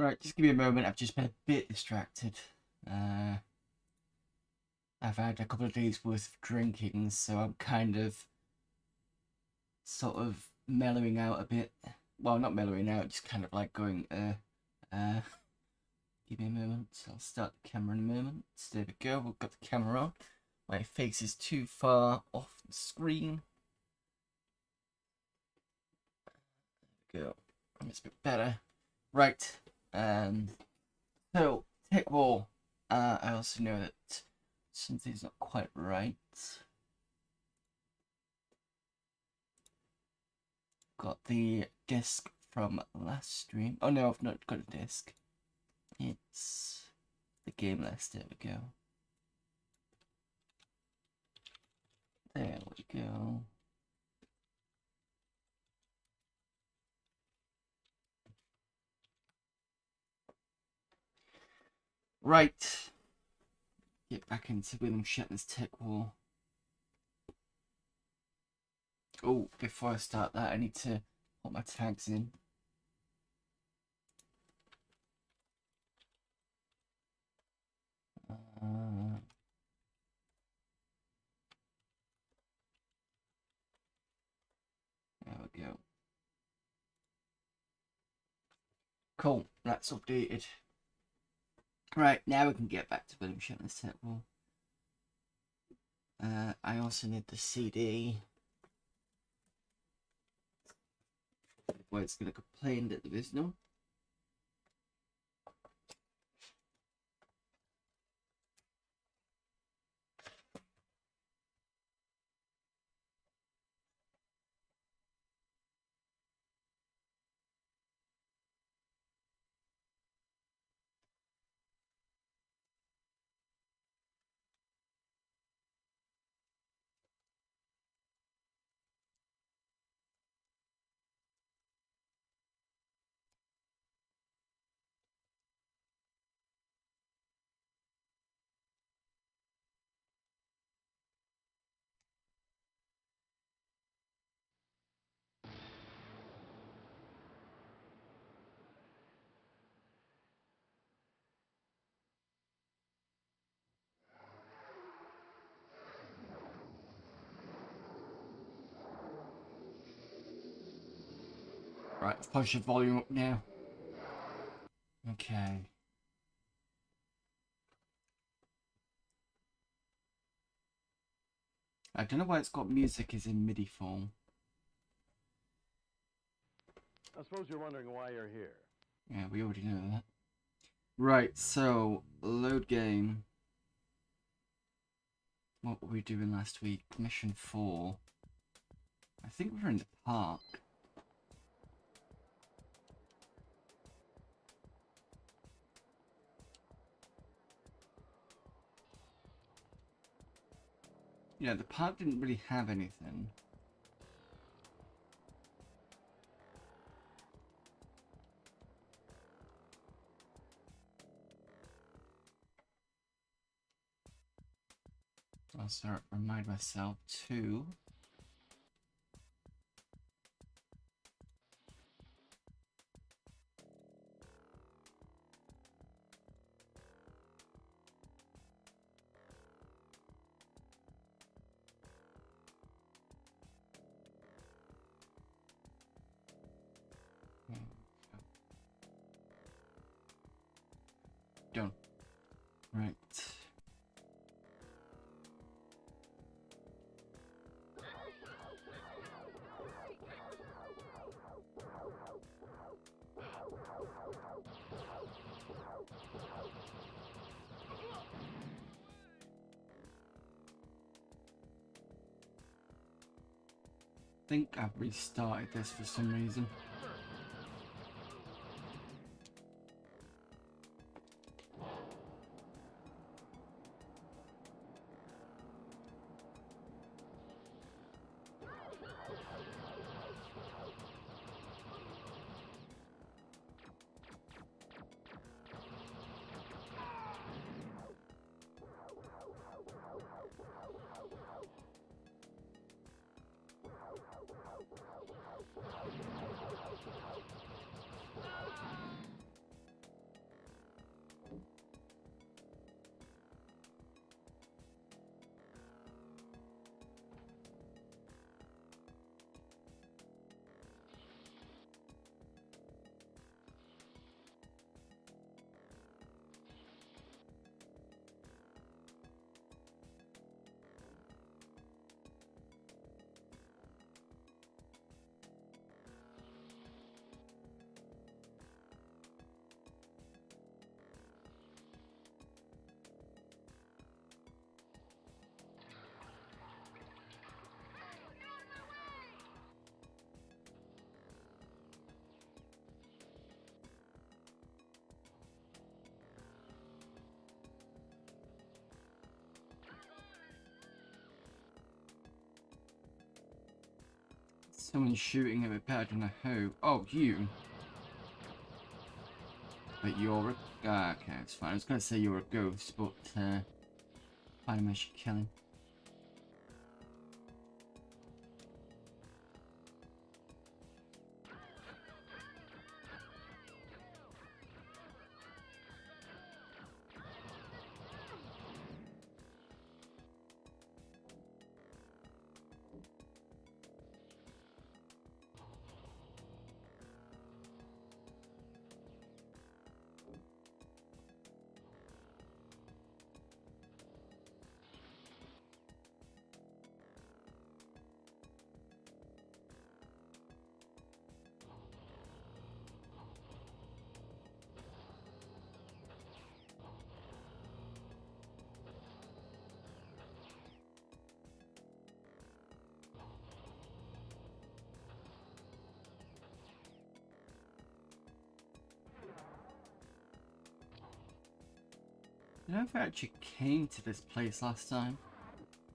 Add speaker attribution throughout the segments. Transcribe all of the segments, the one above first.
Speaker 1: Right, just give me a moment. I've just been a bit distracted. I've had a couple of days worth of drinking, so I'm kind of sort of mellowing out a bit. Well, not mellowing out, just kind of like going, give me a moment. I'll start the camera in a moment. There we go, we've got the camera on. My face is too far off the screen. There we go. It's a bit better. Right. So, TekWar. I also know that something's not quite right. Got the disc from last stream. Oh no, I've not got a disc. It's the game list. There we go. There we go. Right. Get back into William Shatner's TekWar. Oh, before I start that, I need to put my tags in. There we go. Cool, that's updated. Right, now we can get back to William Shatner's TekWar. I also need the CD. Where it's going to complain that there is none. Right, let's push the volume up now. Okay. I don't know why it's got music is in MIDI form.
Speaker 2: I suppose you're wondering why you're here.
Speaker 1: Yeah, we already know that. Right, so load game. What were we doing last week? Mission 4. I think we were in the park. Yeah, the park didn't really have anything. Also, remind myself to done. Right. I think I've restarted this for some reason. Someone's shooting at me better than a hoe. Oh, you. But you're a... Ah, okay, it's fine. I was going to say you were a ghost, but fine, I should kill him. I don't know if I actually came to this place last time.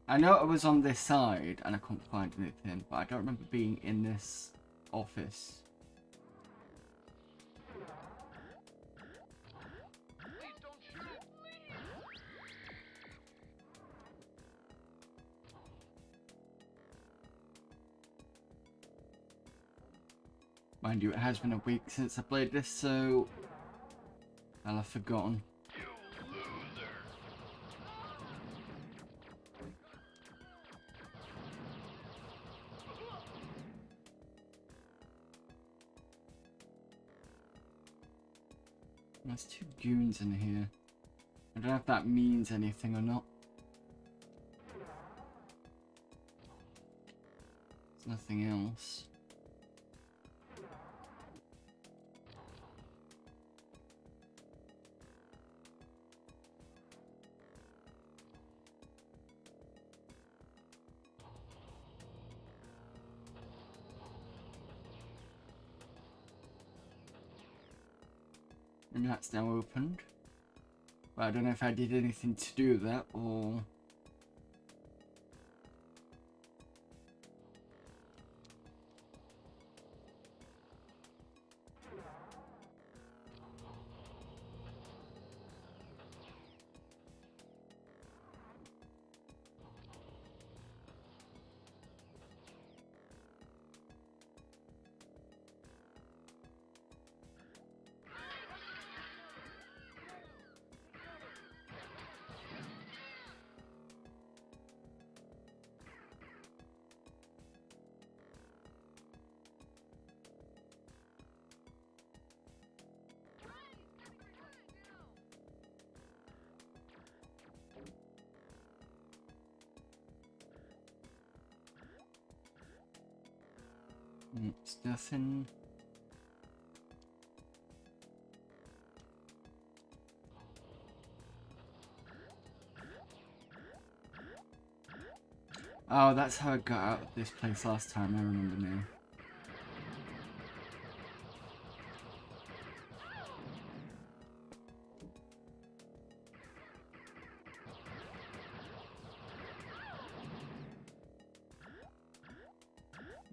Speaker 1: I know I was on this side and I couldn't find anything, but I don't remember being in this office. Mind you, it has been a week since I played this, so I'll have forgotten. There's two goons in here. I don't know if that means anything or not. There's nothing else. And that's now opened. But I don't know if I did anything to do that or... It's nothing. Oh, that's how I got out of this place last time, I remember now.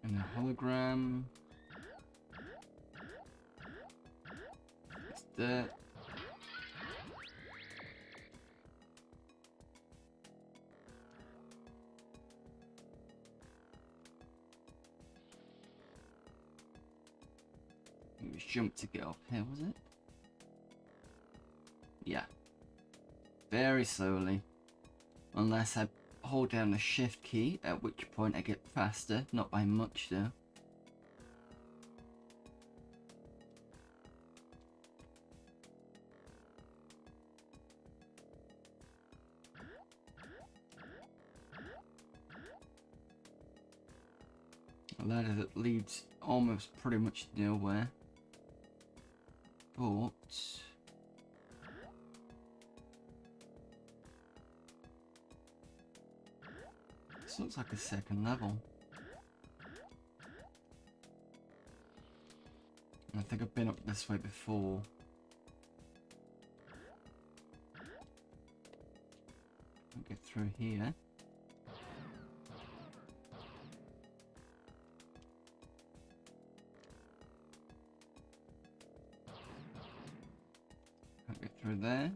Speaker 1: And a hologram. It's there. It was jump to get up here, was it? Yeah. Very slowly. Unless I hold down the shift key, at which point I get faster. Not by much though. A ladder that leads almost pretty much nowhere. But this looks like a second level. I think I've been up this way before. I'll get through here. Go through there.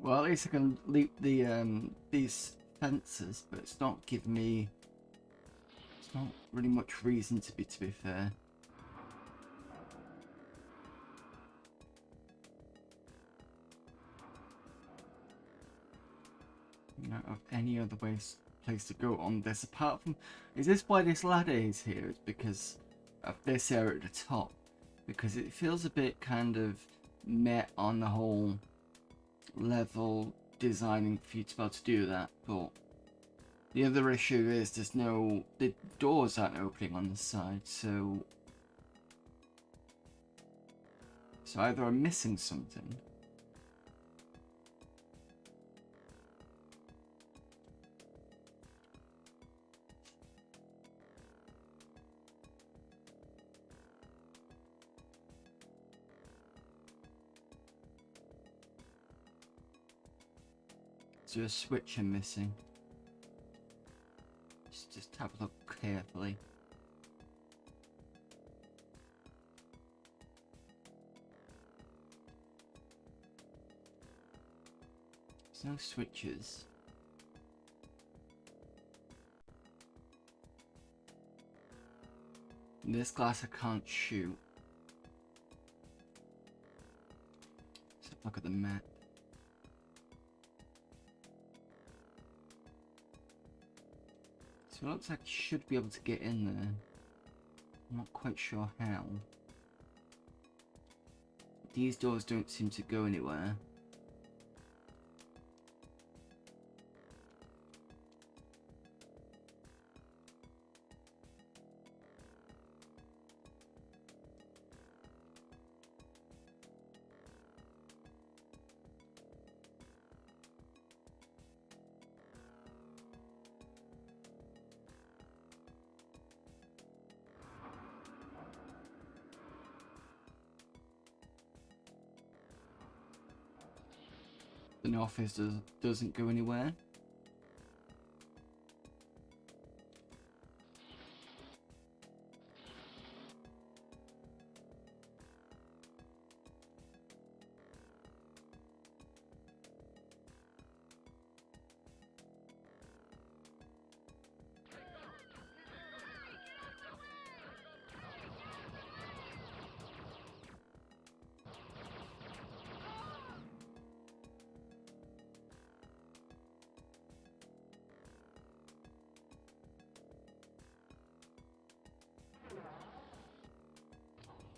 Speaker 1: Well, at least I can leap the these fences, but it's not giving me. It's not really much reason to be fair. Not of any other place to go on this apart from. Is this why this ladder is here? It's because of this area at the top, because it feels a bit kind of meh on the whole level designing for you to be able to do that. But the other issue is the doors aren't opening on the side, so either I'm missing something. Is there a switch I'm missing? Just have a look carefully. There's no switches. In this glass I can't shoot. Let's have a look at the map. So it looks like I should be able to get in there. I'm not quite sure how. These doors don't seem to go anywhere. The office doesn't go anywhere.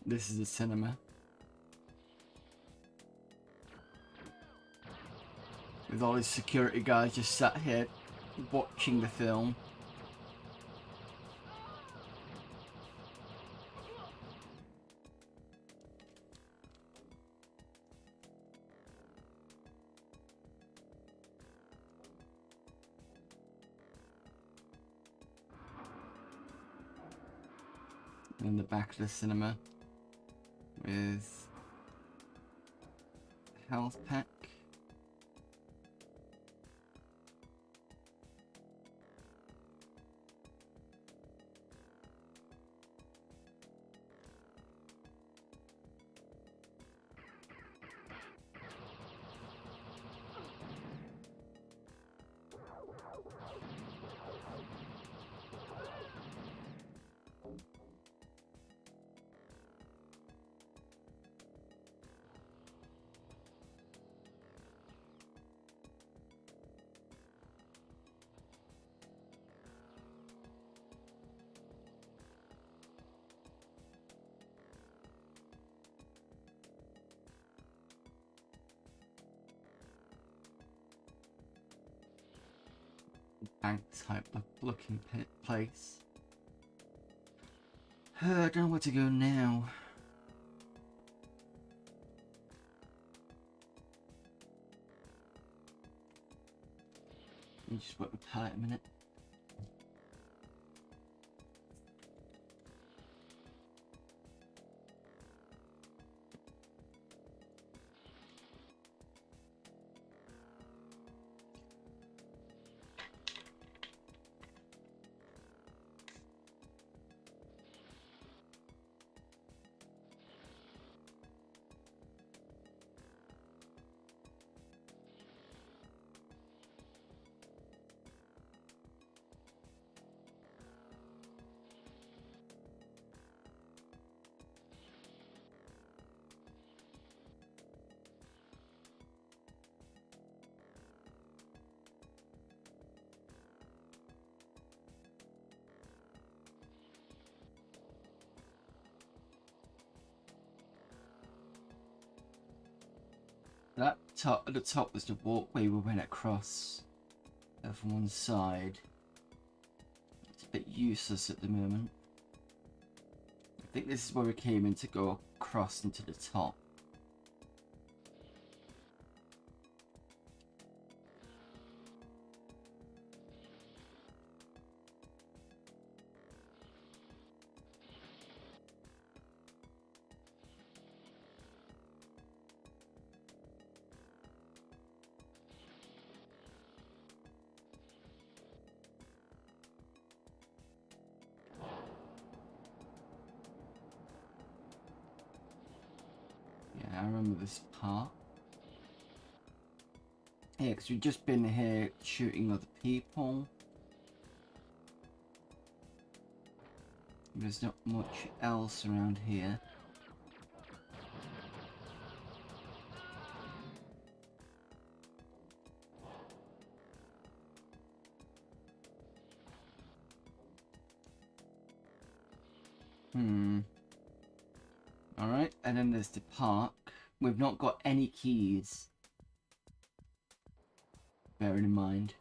Speaker 1: This is a cinema. With all these security guys just sat here watching the film. In the back of the cinema with health pack. bank type looking place. I don't know where to go now. Let me just work the pallet a minute. That top at the top was the walkway we went across from one side. It's a bit useless at the moment. I think this is where we came in to go across into the top. Yeah, I remember this part. Yeah, because we've just been here shooting other people. There's not much else around here. Alright, and then there's the park. We've not got any keys. Bearing in mind.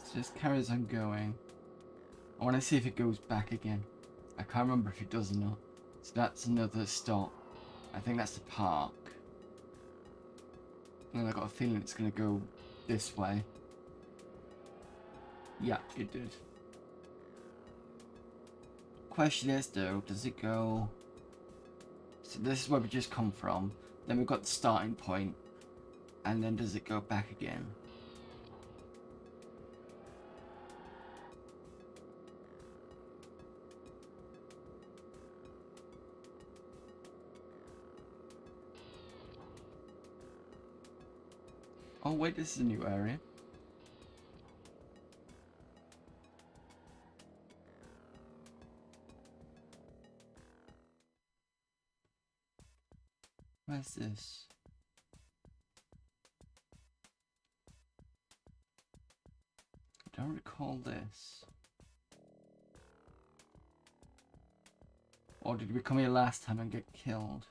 Speaker 1: It just carries on going. I want to see if it goes back again. I can't remember if it does or not. So that's another stop. I think that's the park. And I got a feeling it's going to go this way. Yeah, it did. Question is though, does it go... So this is where we just come from. Then we've got the starting point. And then does it go back again? Oh wait, this is a new area. Where's this? I don't recall this. Or did we come here last time and get killed?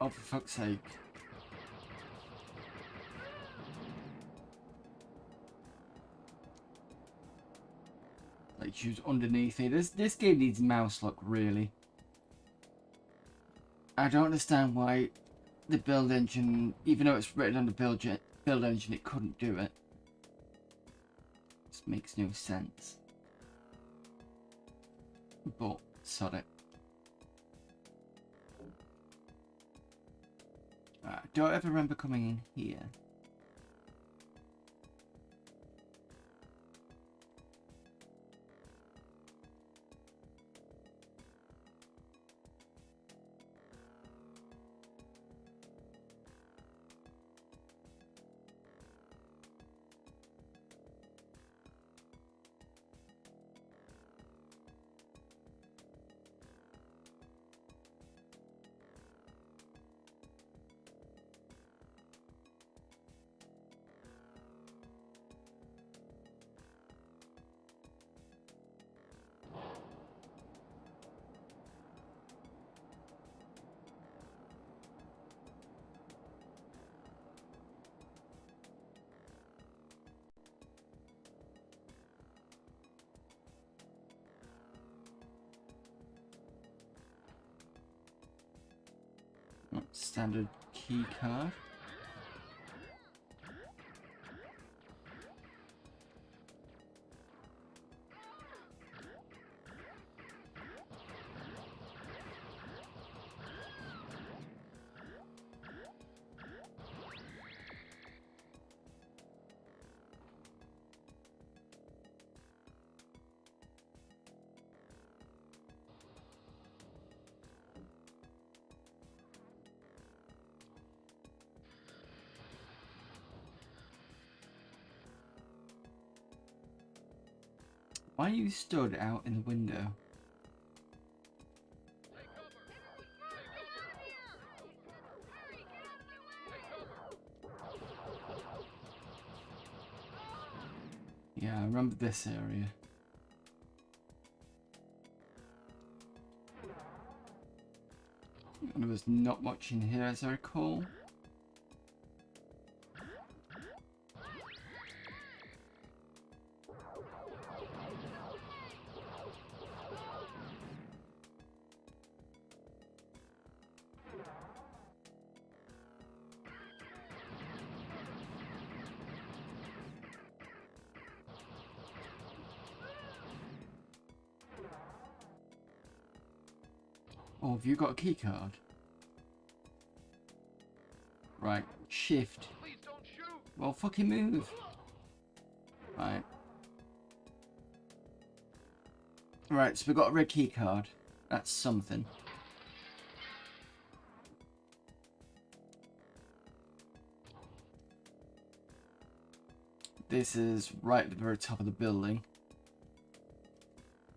Speaker 1: Oh, for fuck's sake. Like, she was underneath me. This game needs mouse lock, really. I don't understand why the build engine, even though it's written on the build engine, it couldn't do it. This makes no sense. But, sod it. I don't ever remember coming in here. Standard key card. Why are you stood out in the window? Yeah, I remember this area. There was not much in here as I recall. Oh, have you got a key card? Right, shift.
Speaker 2: Please don't shoot.
Speaker 1: Well, fucking move. Right. Right, so we've got a red key card. That's something. This is right at the very top of the building.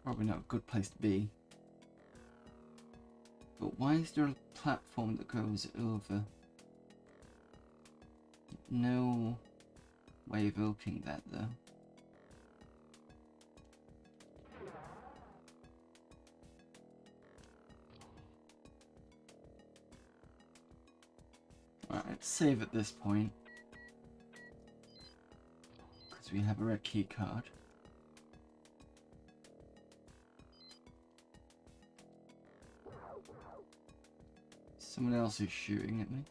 Speaker 1: Probably not a good place to be. But why is there a platform that goes over? No way of opening that though. Right, let's save at this point. Because we have a red key card. Someone else is shooting at me.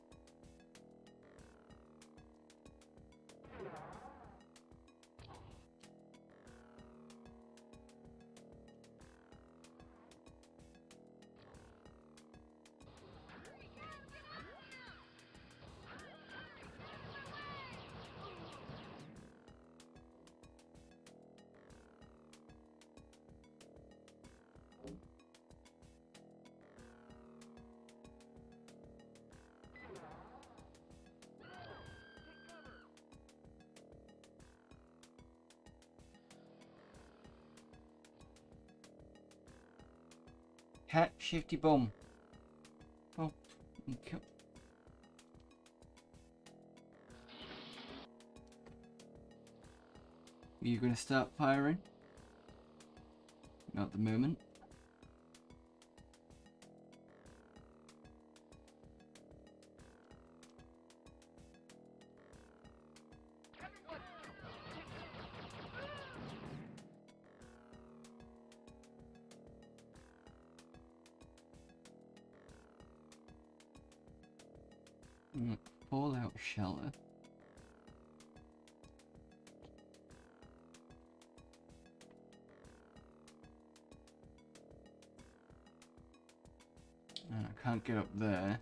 Speaker 1: Cat shifty bomb. Oh, okay. Are you going to start firing? Not at the moment. Fallout shelter. And I can't get up there.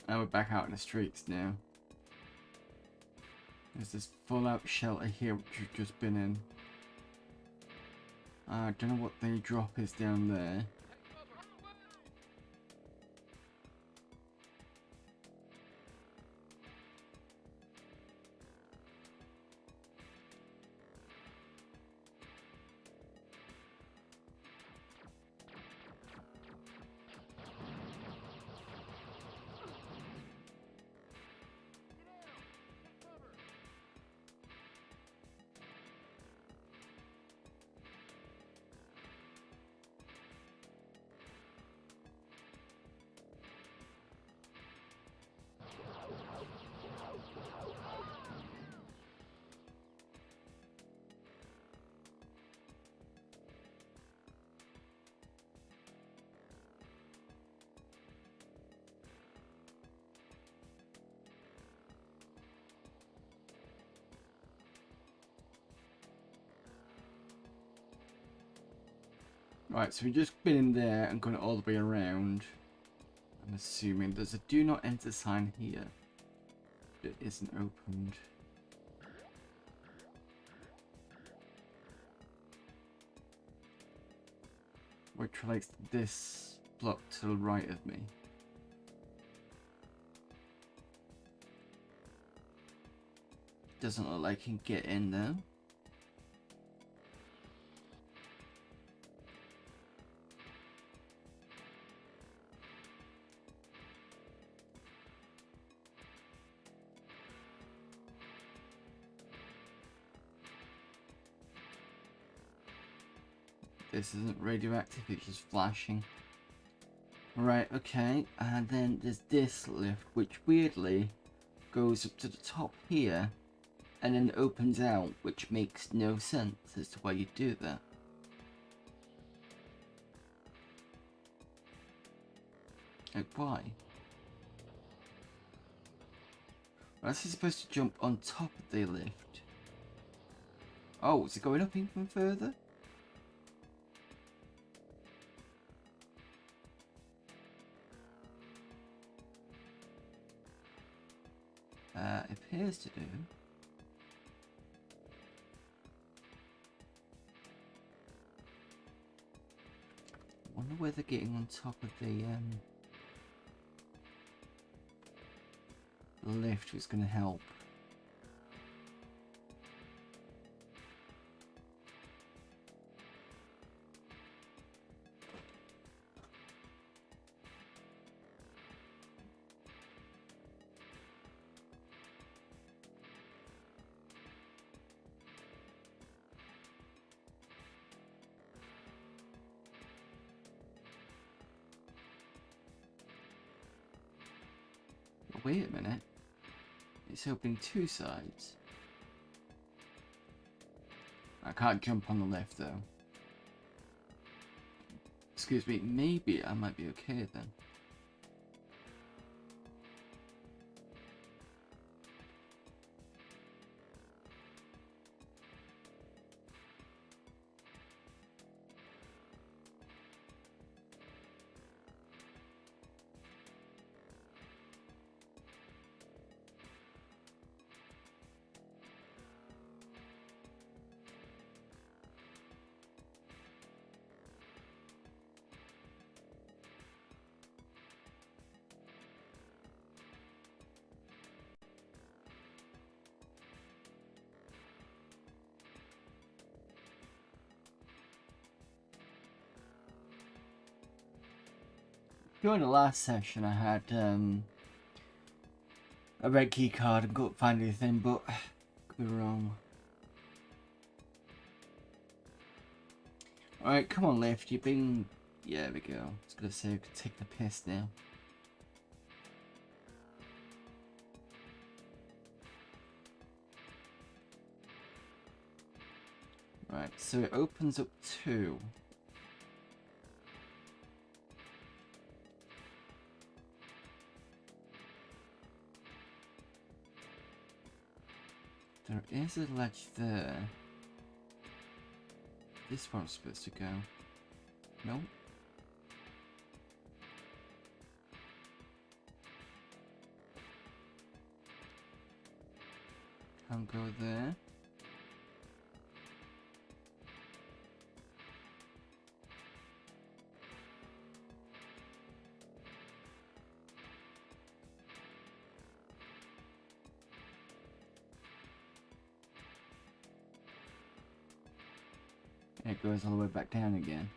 Speaker 1: And we're back out in the streets now. There's this fallout shelter here which we've just been in. I don't know what the drop is down there. Right, so we've just been in there and gone all the way around. I'm assuming there's a do not enter sign here. It isn't opened. Which relates to this block to the right of me. Doesn't look like I can get in there. This isn't radioactive, it's just flashing. Right, okay, and then there's this lift, which weirdly goes up to the top here, and then opens out, which makes no sense as to why you do that. Like, why? Well, is he supposed to jump on top of the lift? Oh, is it going up even further? It appears to do. I wonder whether getting on top of the lift was going to help. Wait a minute. It's opening two sides. I can't jump on the left though. Excuse me, maybe I might be okay then. During the last session, I had a red key card and couldn't find anything, but could be wrong. Alright, come on, Lift. You've been... Yeah, there we go. I was gonna say I could take the piss now. Right, so it opens up 2. There is a ledge there. This one's supposed to go. Nope. Can't go there. It goes all the way back down again.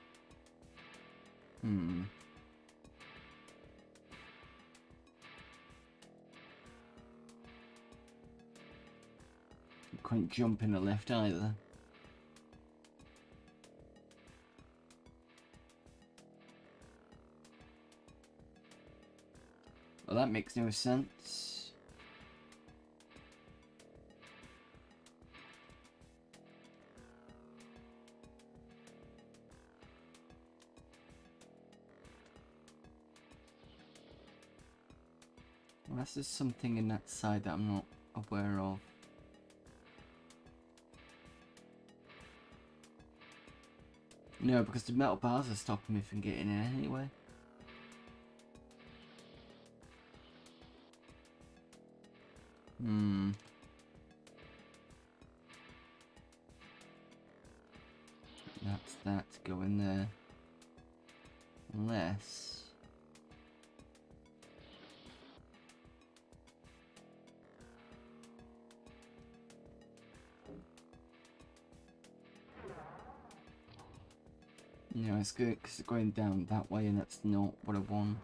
Speaker 1: You couldn't jump in the lift either. Well, that makes no sense. Unless there's something in that side that I'm not aware of. No, because the metal bars are stopping me from getting in anyway. That's that to go in there. Unless... No, it's good because it's going down that way and that's not what I want.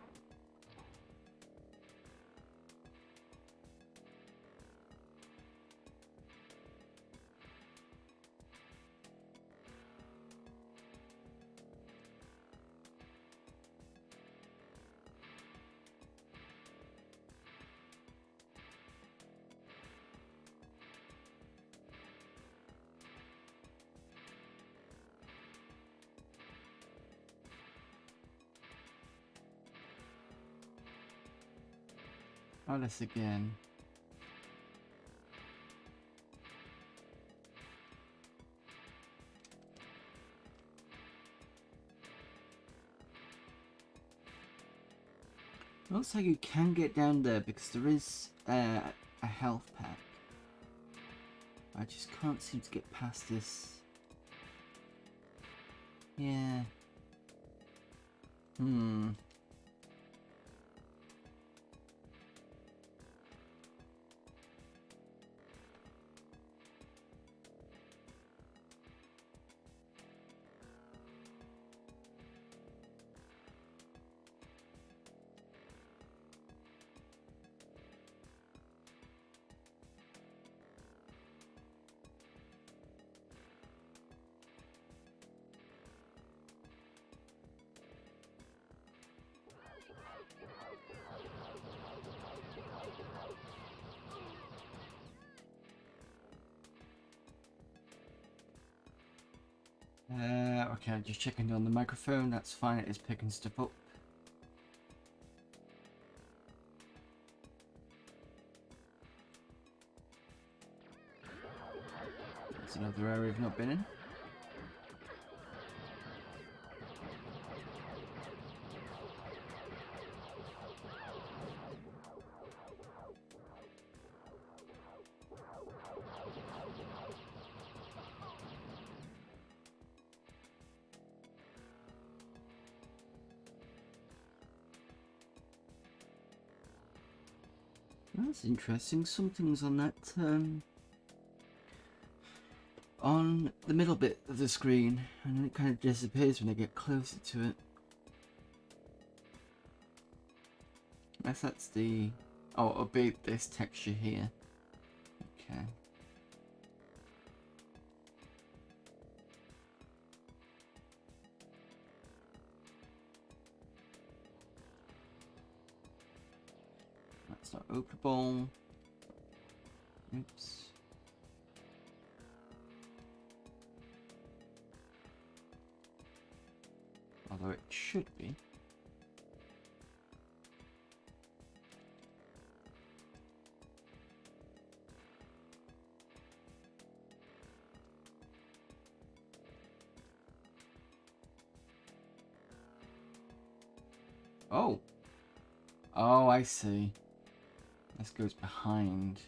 Speaker 1: Try this again. Looks like you can get down there because there is a health pack. I just can't seem to get past this. Yeah. Okay, I'm just checking on the microphone. That's fine, it is picking stuff up. That's another area I've not been in. That's interesting. Something's on that, on the middle bit of the screen, and then it kind of disappears when I get closer to it. Unless that's the... Oh, it'll be this texture here. Okay. That's not openable. Oops. Although it should be. Oh! Oh, I see. This goes behind.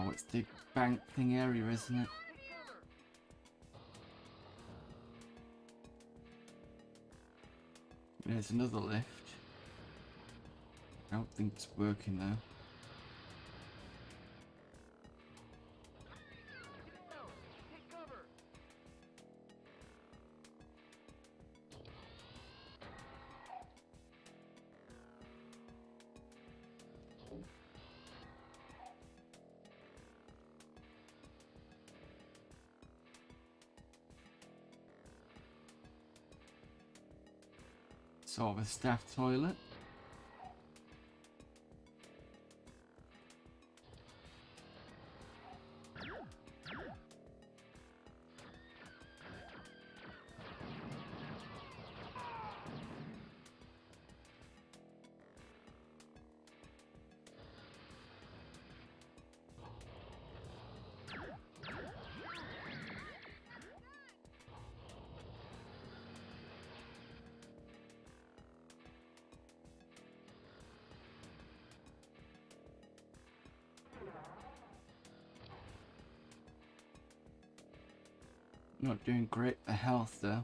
Speaker 1: Oh, it's the bank thing area, isn't it? There's another lift. I don't think it's working though. Sort of a staff toilet. Not doing great for health though.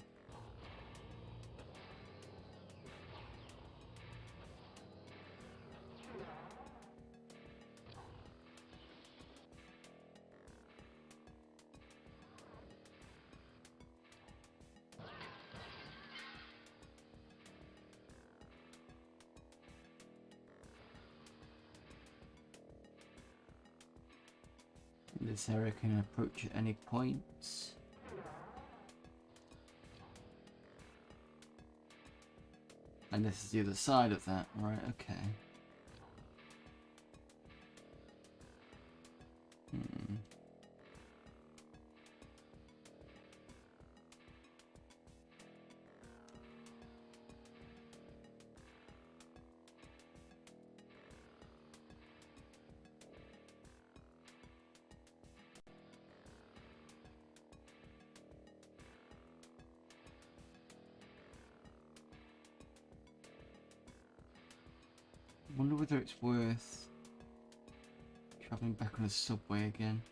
Speaker 1: This area can approach at any points. And this is the other side of that, right? Okay. Wonder whether it's worth travelling back on a subway again.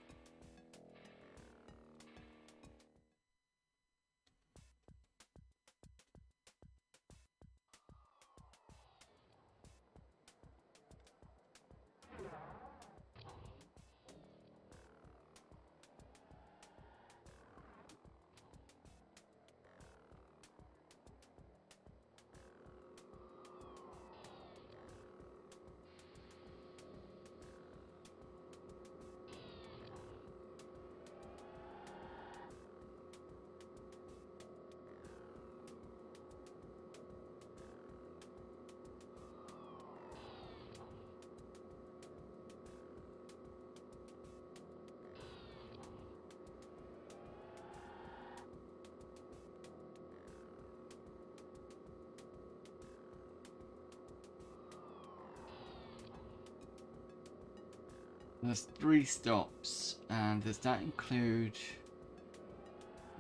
Speaker 1: There's 3 stops, and does that include...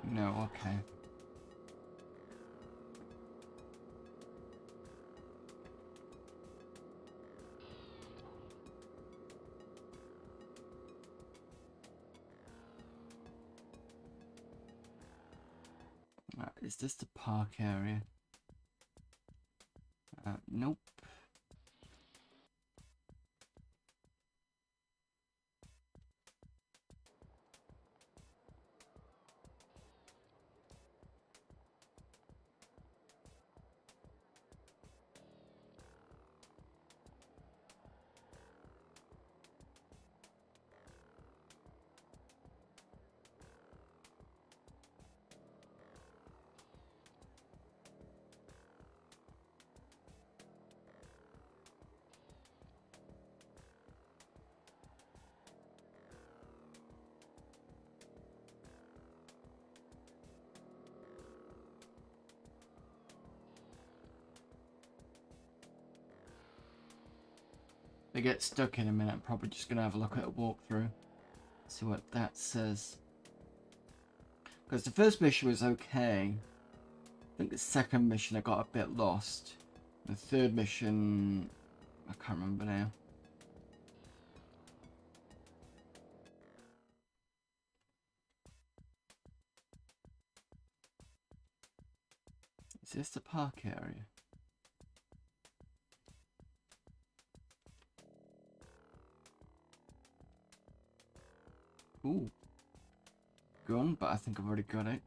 Speaker 1: No, okay. Is this the park area? Nope. They get stuck in a minute. I'm probably just going to have a look at a walkthrough. See what that says. Because the first mission was okay. I think the second mission I got a bit lost. The third mission... I can't remember now. Is this the park area? Ooh. Gun, but I think I've already got it.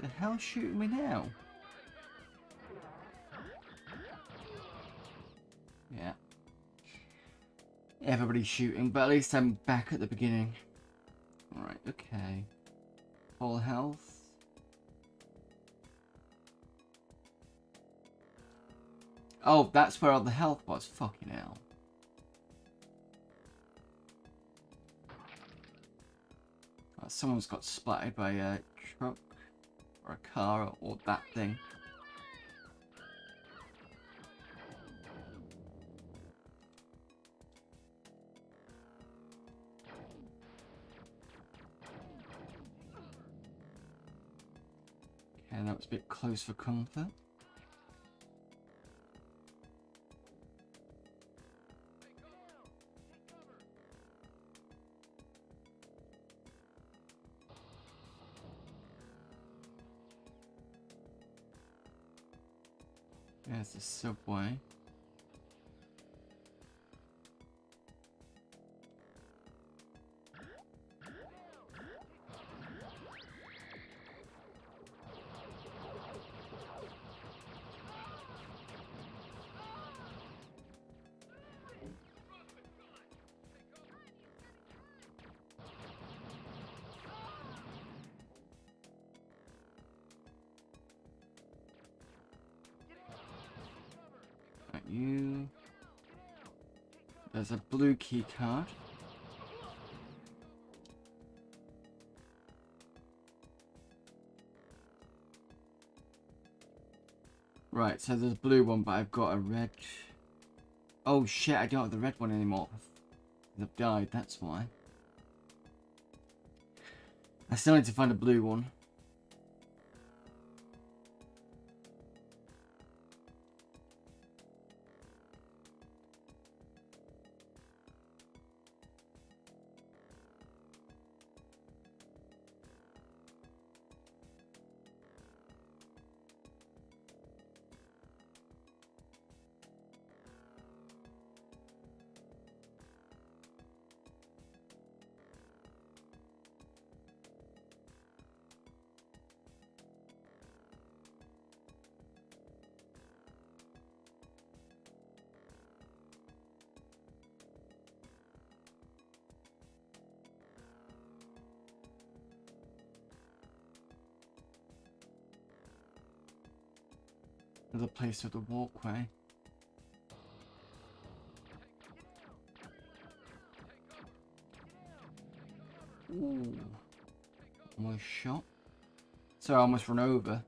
Speaker 1: The hell's shooting me now? Yeah. Everybody's shooting, but at least I'm back at the beginning. Alright, okay. Full health. Oh, that's where all the health was. Fucking hell. Oh, someone's got splattered by a truck. Or a car, or that thing. Okay, that was a bit close for comfort. There's the subway. You. There's a blue key card. Right, so there's a blue one, but I've got a red. Oh shit, I don't have the red one anymore. I've died, that's why. I still need to find a blue one. Another place with a walkway. Ooh. Almost shot. So I almost run over.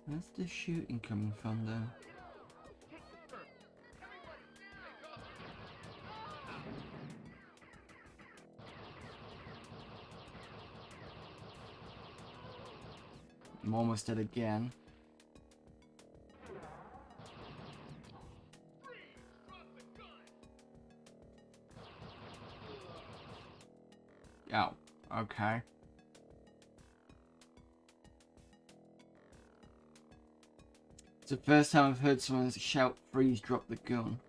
Speaker 1: Where's the shooting coming from though? I'm almost dead again. Oh, okay. It's the first time I've heard someone shout freeze, drop the gun.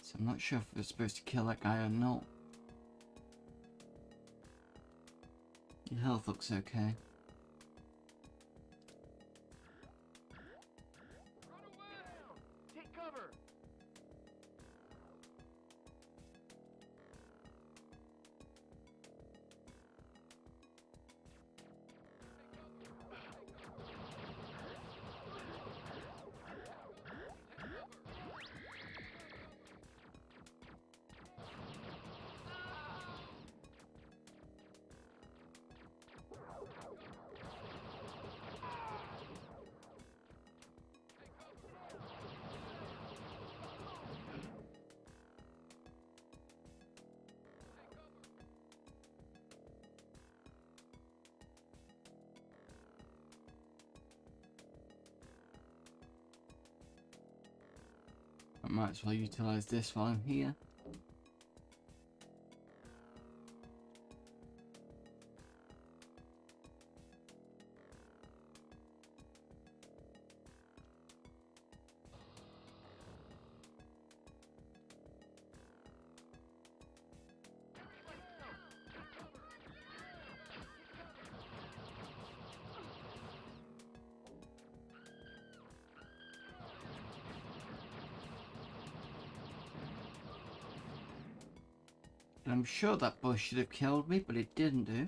Speaker 1: So I'm not sure if we're supposed to kill that guy or not. Your health looks okay.
Speaker 2: Take cover.
Speaker 1: I might as well utilize this while I'm here. And I'm sure that bush should have killed me, but it didn't do.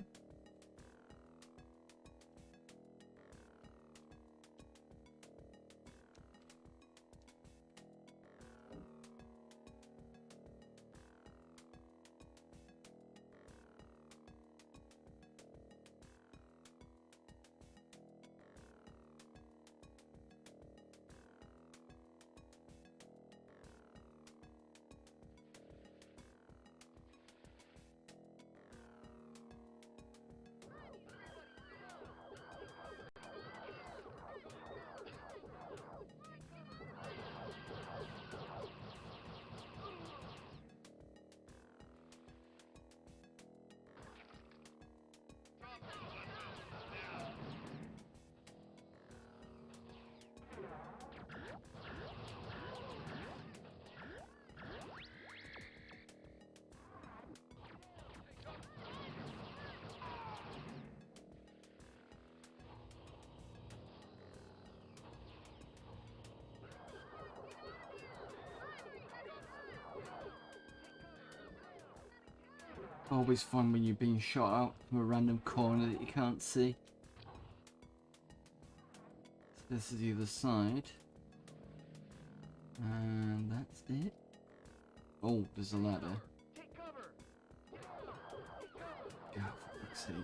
Speaker 1: Always fun when you're being shot out from a random corner that you can't see. So this is the other side. And that's it. Oh, there's a ladder.
Speaker 2: Take cover.
Speaker 1: Oh, for fuck's sake.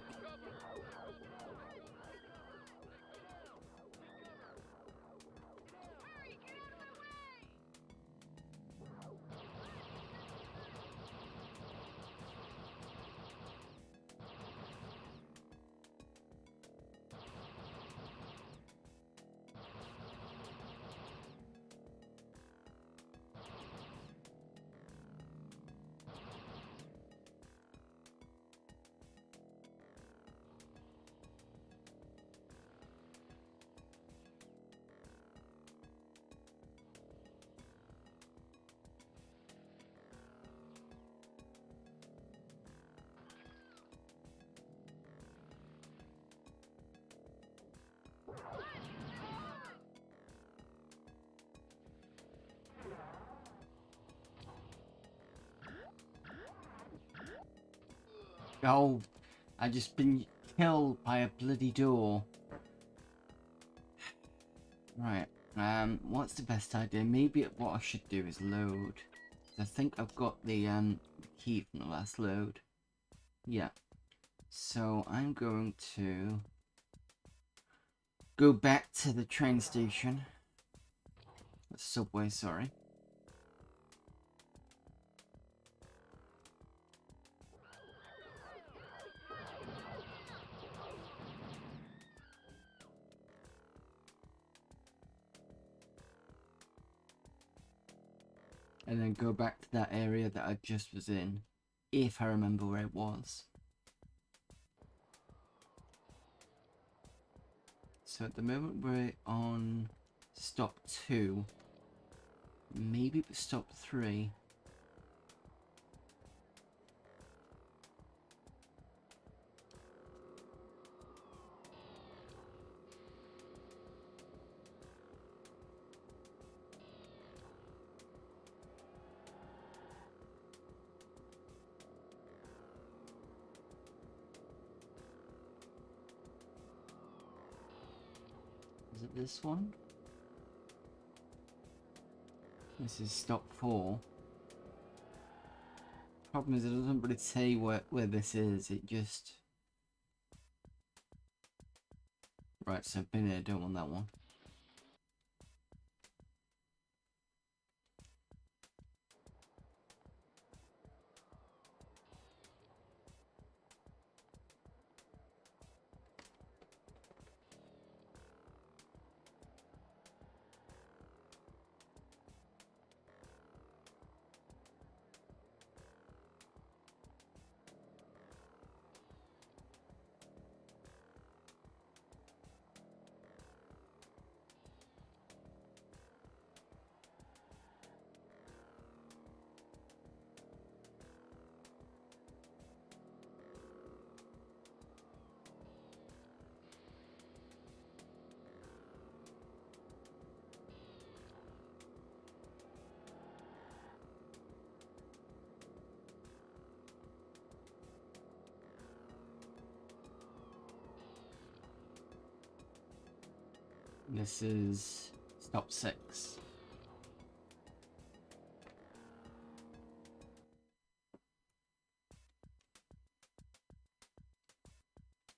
Speaker 1: Oh, I just been killed by a bloody door. Right. What's the best idea? Maybe what I should do is load. I think I've got the key from the last load. Yeah. So I'm going to go back to the train station. The subway, sorry. And then go back to that area that I just was in, if I remember where it was. So at the moment we're on stop 2, maybe stop 3. Is it this one? This is stop 4. Problem is it doesn't really say where this is, it just... Right, so I've been here, don't want that one. This is stop 6.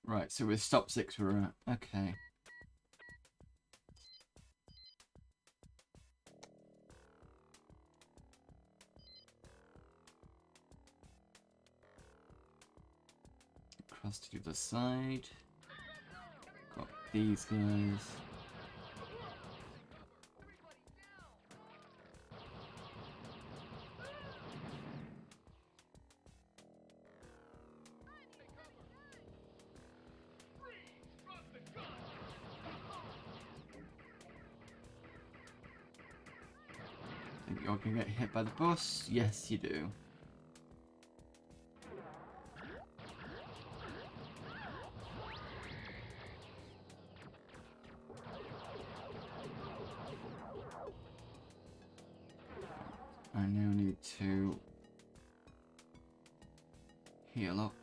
Speaker 1: Right, so with stop 6 we're at. Okay. Across to the other side. Got these guys. Think you're gonna get hit by the bus? Yes, you do. I now need to heal up.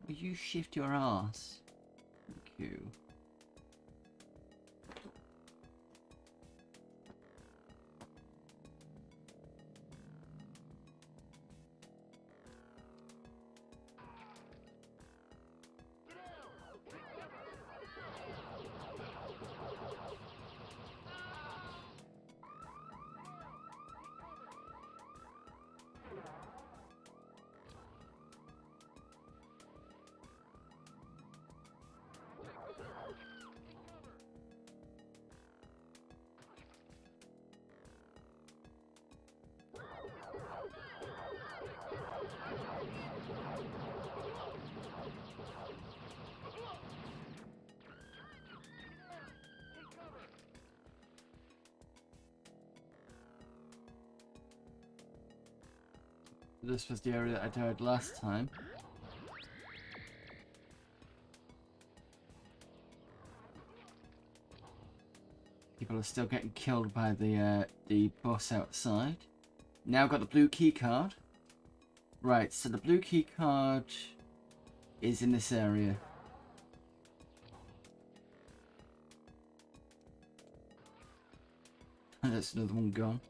Speaker 1: Will you shift your ass? Thank you. This was the area that I died last time. People are still getting killed by the boss outside. Now got the blue key card. Right, so the blue key card is in this area. And that's another one gone.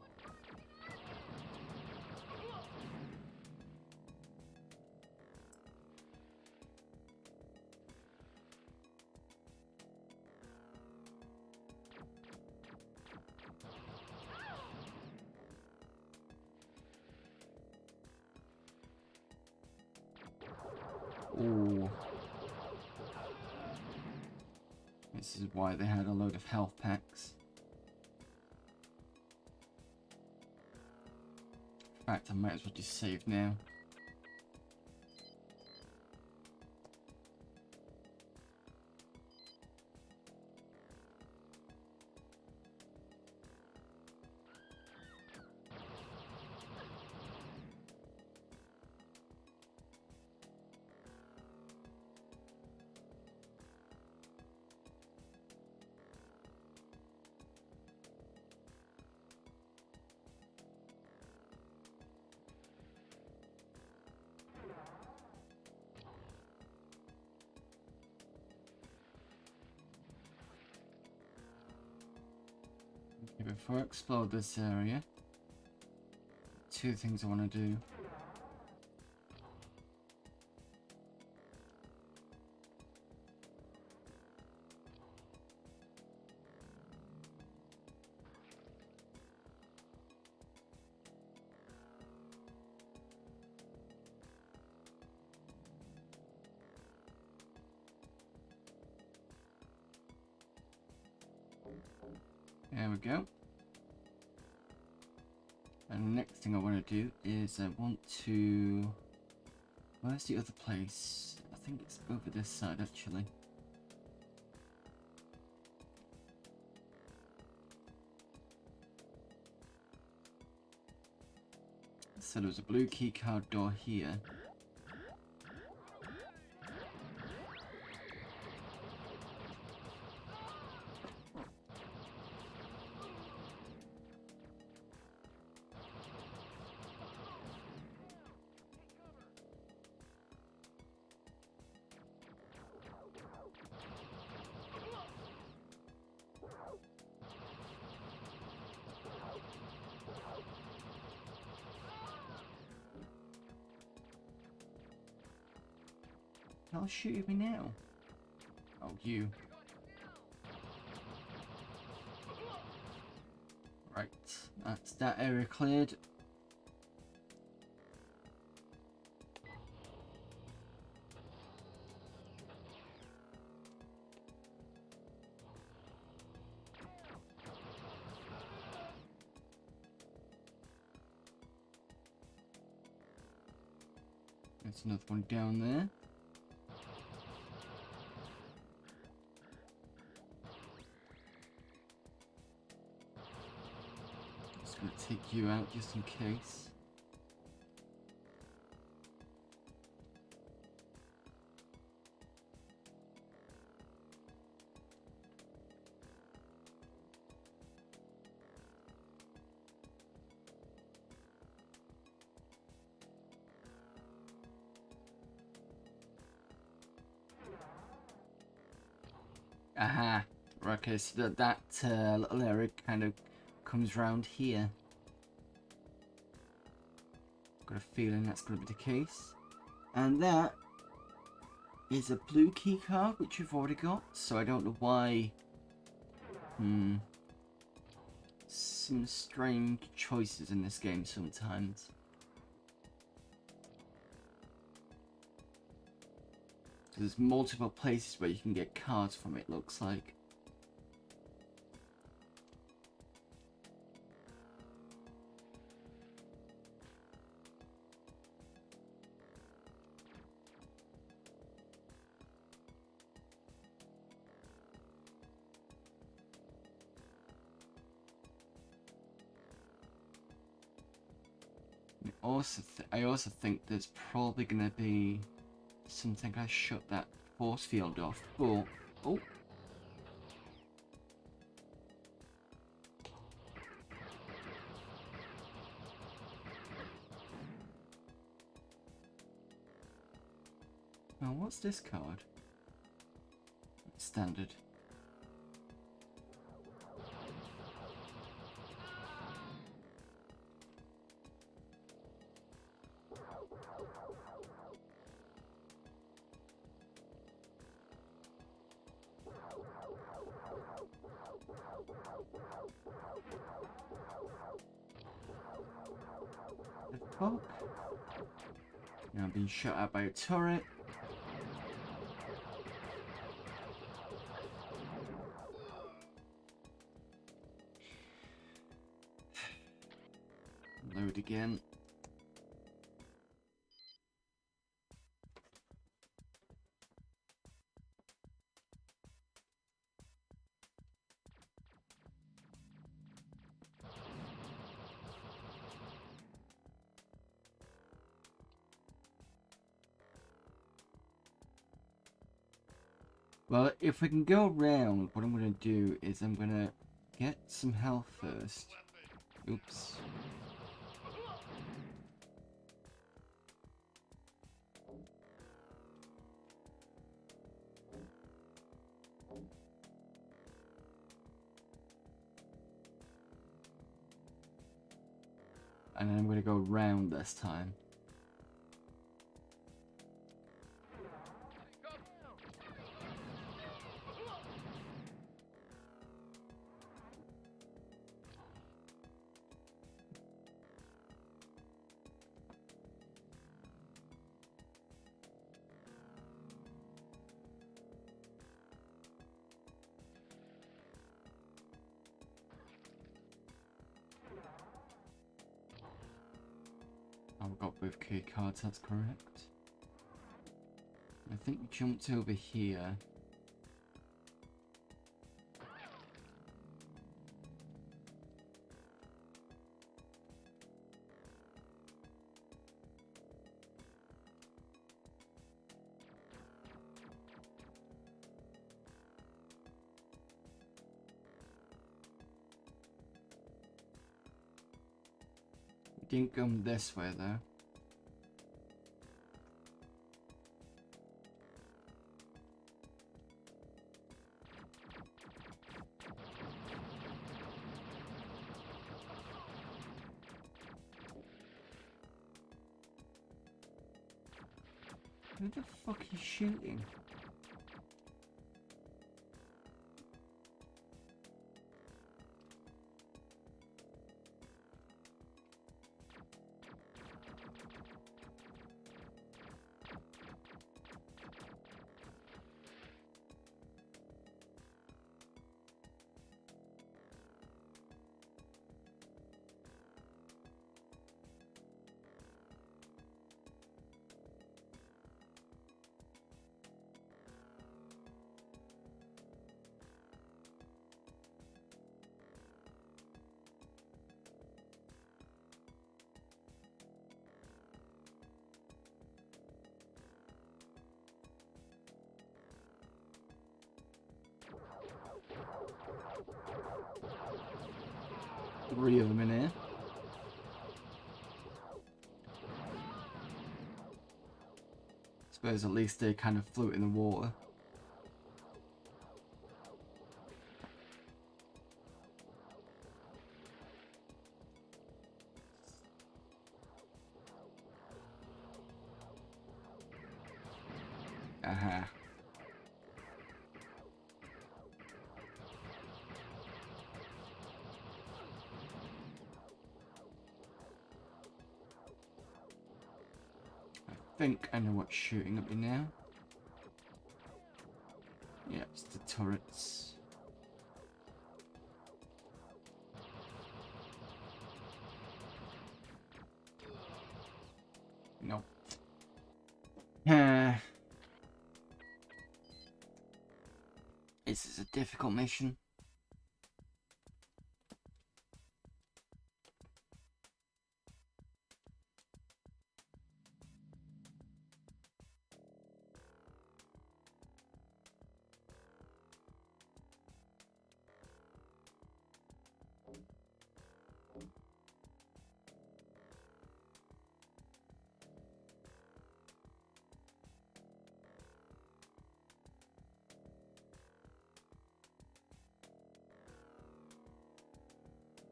Speaker 1: Ooh. This is why they had a load of health packs. In fact, I might as well just save now. Okay, before I explore this area, two things I want to do. There we go. And the next thing I want to do is I want to... Where's the other place? I think it's over this side actually. So there's a blue keycard door here. I'll shoot me now. Oh, you. Right, that's that area cleared. There's another one down there. Just gonna take you out just in case. Aha! Right, okay, so that little area kind of comes round here. Got a feeling that's going to be the case. And that is a blue key card, which you've already got, so I don't know why. Some strange choices in this game sometimes. There's multiple places where you can get cards from, it looks like. I also think there's probably going to be something I shut that force field off, but oh, Oh, what's this card? Standard. The fuck? Now I'm being shot at by a turret. Load again. Well, if we can go around, what I'm going to do is I'm going to get some health first. Oops. And then I'm going to go round this time. I've got both key cards, that's correct. I think we jumped over here. We didn't come this way though. Who the fuck is shooting? Three of them in here. Suppose at least they kind of float in the water. Aha. I think I know what's shooting at me now. Yeah, it's the turrets. Nope. This is a difficult mission.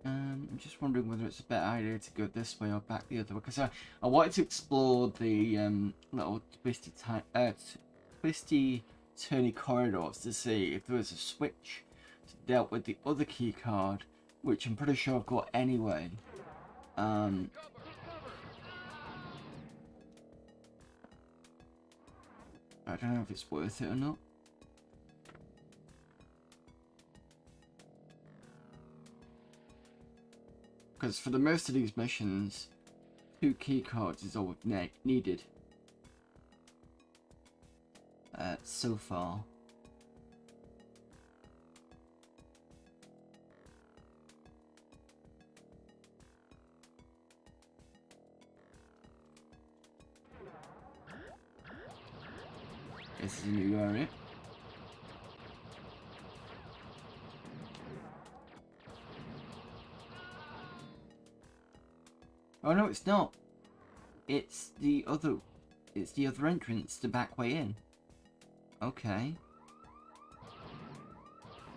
Speaker 1: I'm just wondering whether it's a better idea to go this way or back the other way, because I wanted to explore the little twisty, turny corridors to see if there was a switch that dealt with the other key card, which I'm pretty sure I've got anyway. I don't know if it's worth it or not. Because for the most of these missions, 2 key cards is all we've needed so far. This is a new area. Oh no, it's not. It's the other entrance, the back way in. Okay.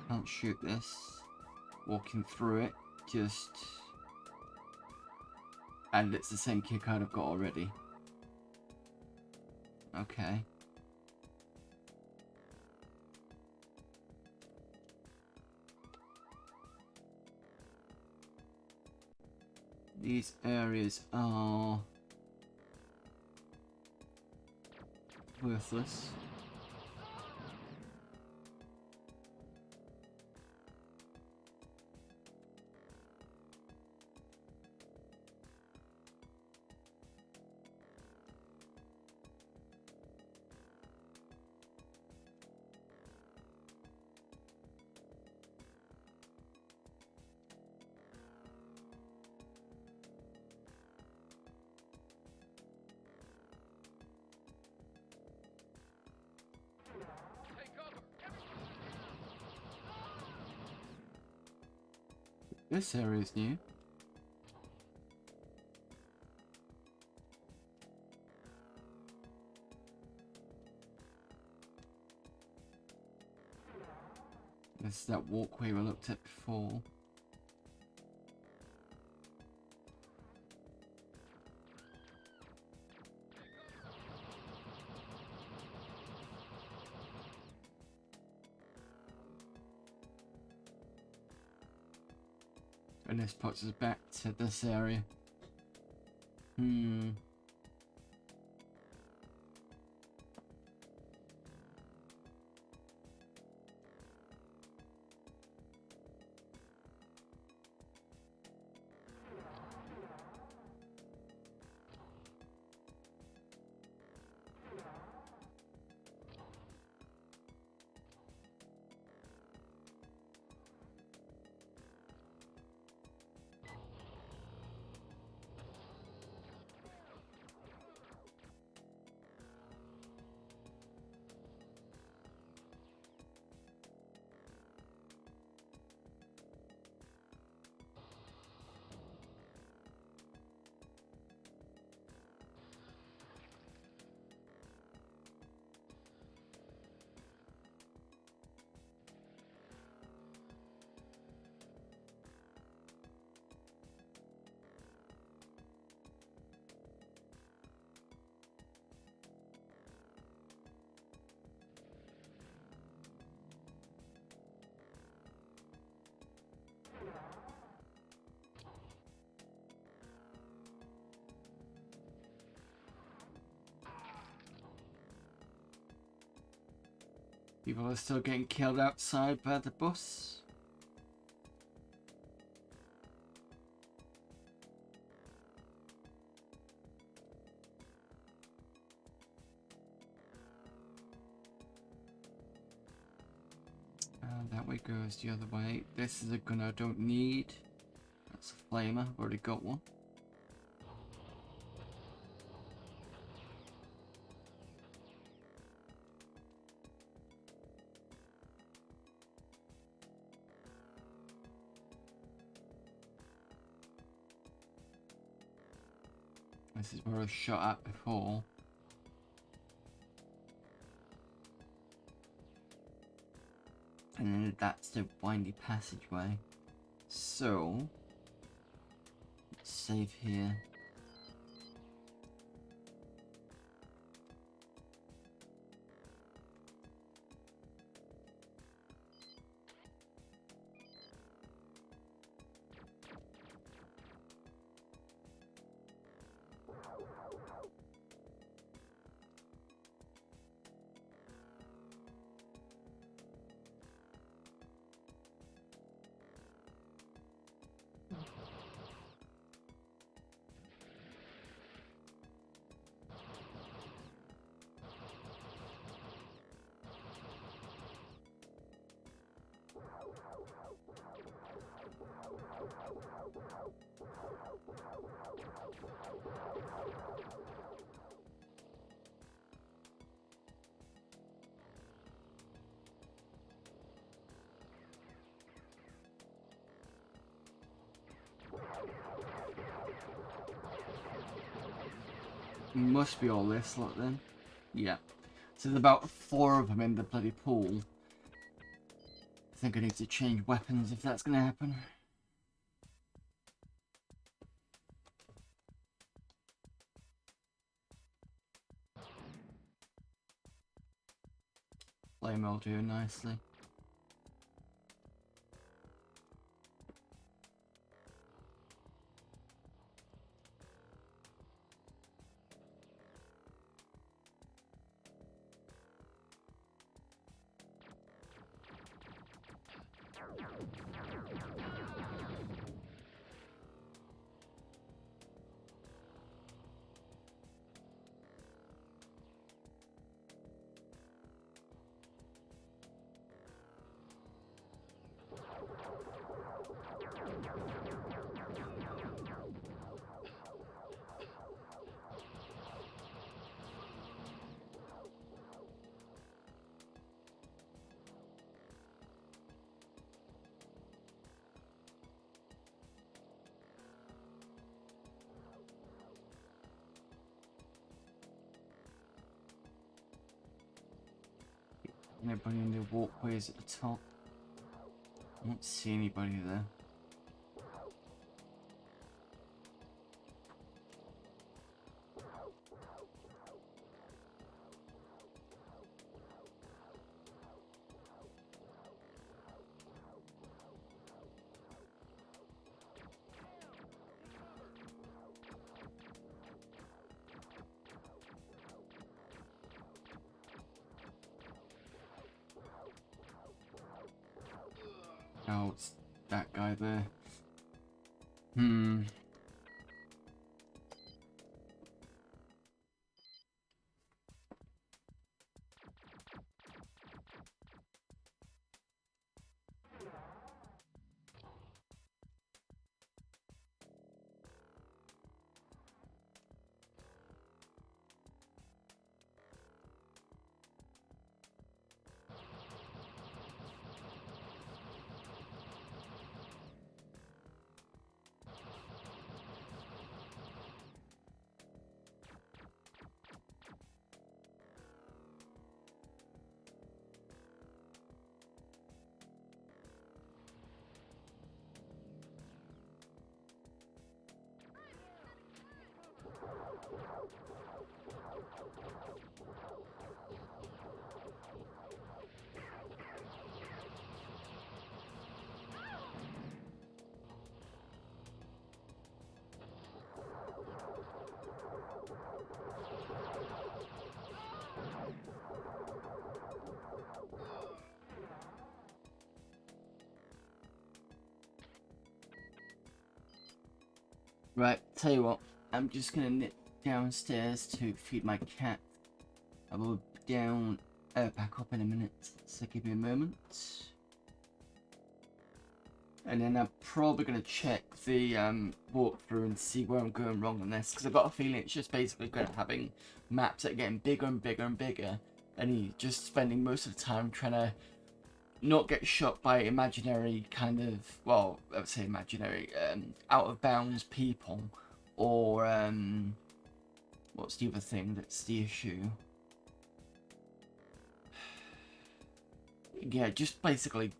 Speaker 1: Can't shoot this. Walking through it, just... And it's the same key card I've got already. Okay. These areas are worthless. This area is new. This is that walkway we looked at before. And this puts us back to this area. People are still getting killed outside by the bus. And that way goes the other way. This is a gun I don't need. That's a flamer. I've already got one. This is where I was shot at before. And then that's the windy passageway. So save here. Must be all this lot then. Yeah. So there's about 4 of them in the bloody pool. I think I need to change weapons if that's gonna happen. Flame will do nicely. Anybody in the walkways at the top? I don't see anybody there. Oh, it's that guy there. Right, tell you what, I'm just gonna nip downstairs to feed my cat. I will be down, back up in a minute, so give me a moment. And then I'm probably gonna check the walkthrough and see where I'm going wrong on this, because I've got a feeling it's just basically going to having maps that are getting bigger and bigger and bigger, and you're just spending most of the time trying to not get shot by imaginary kind of, well, I would say imaginary, out of bounds people, or what's the other thing that's the issue? Yeah, just basically,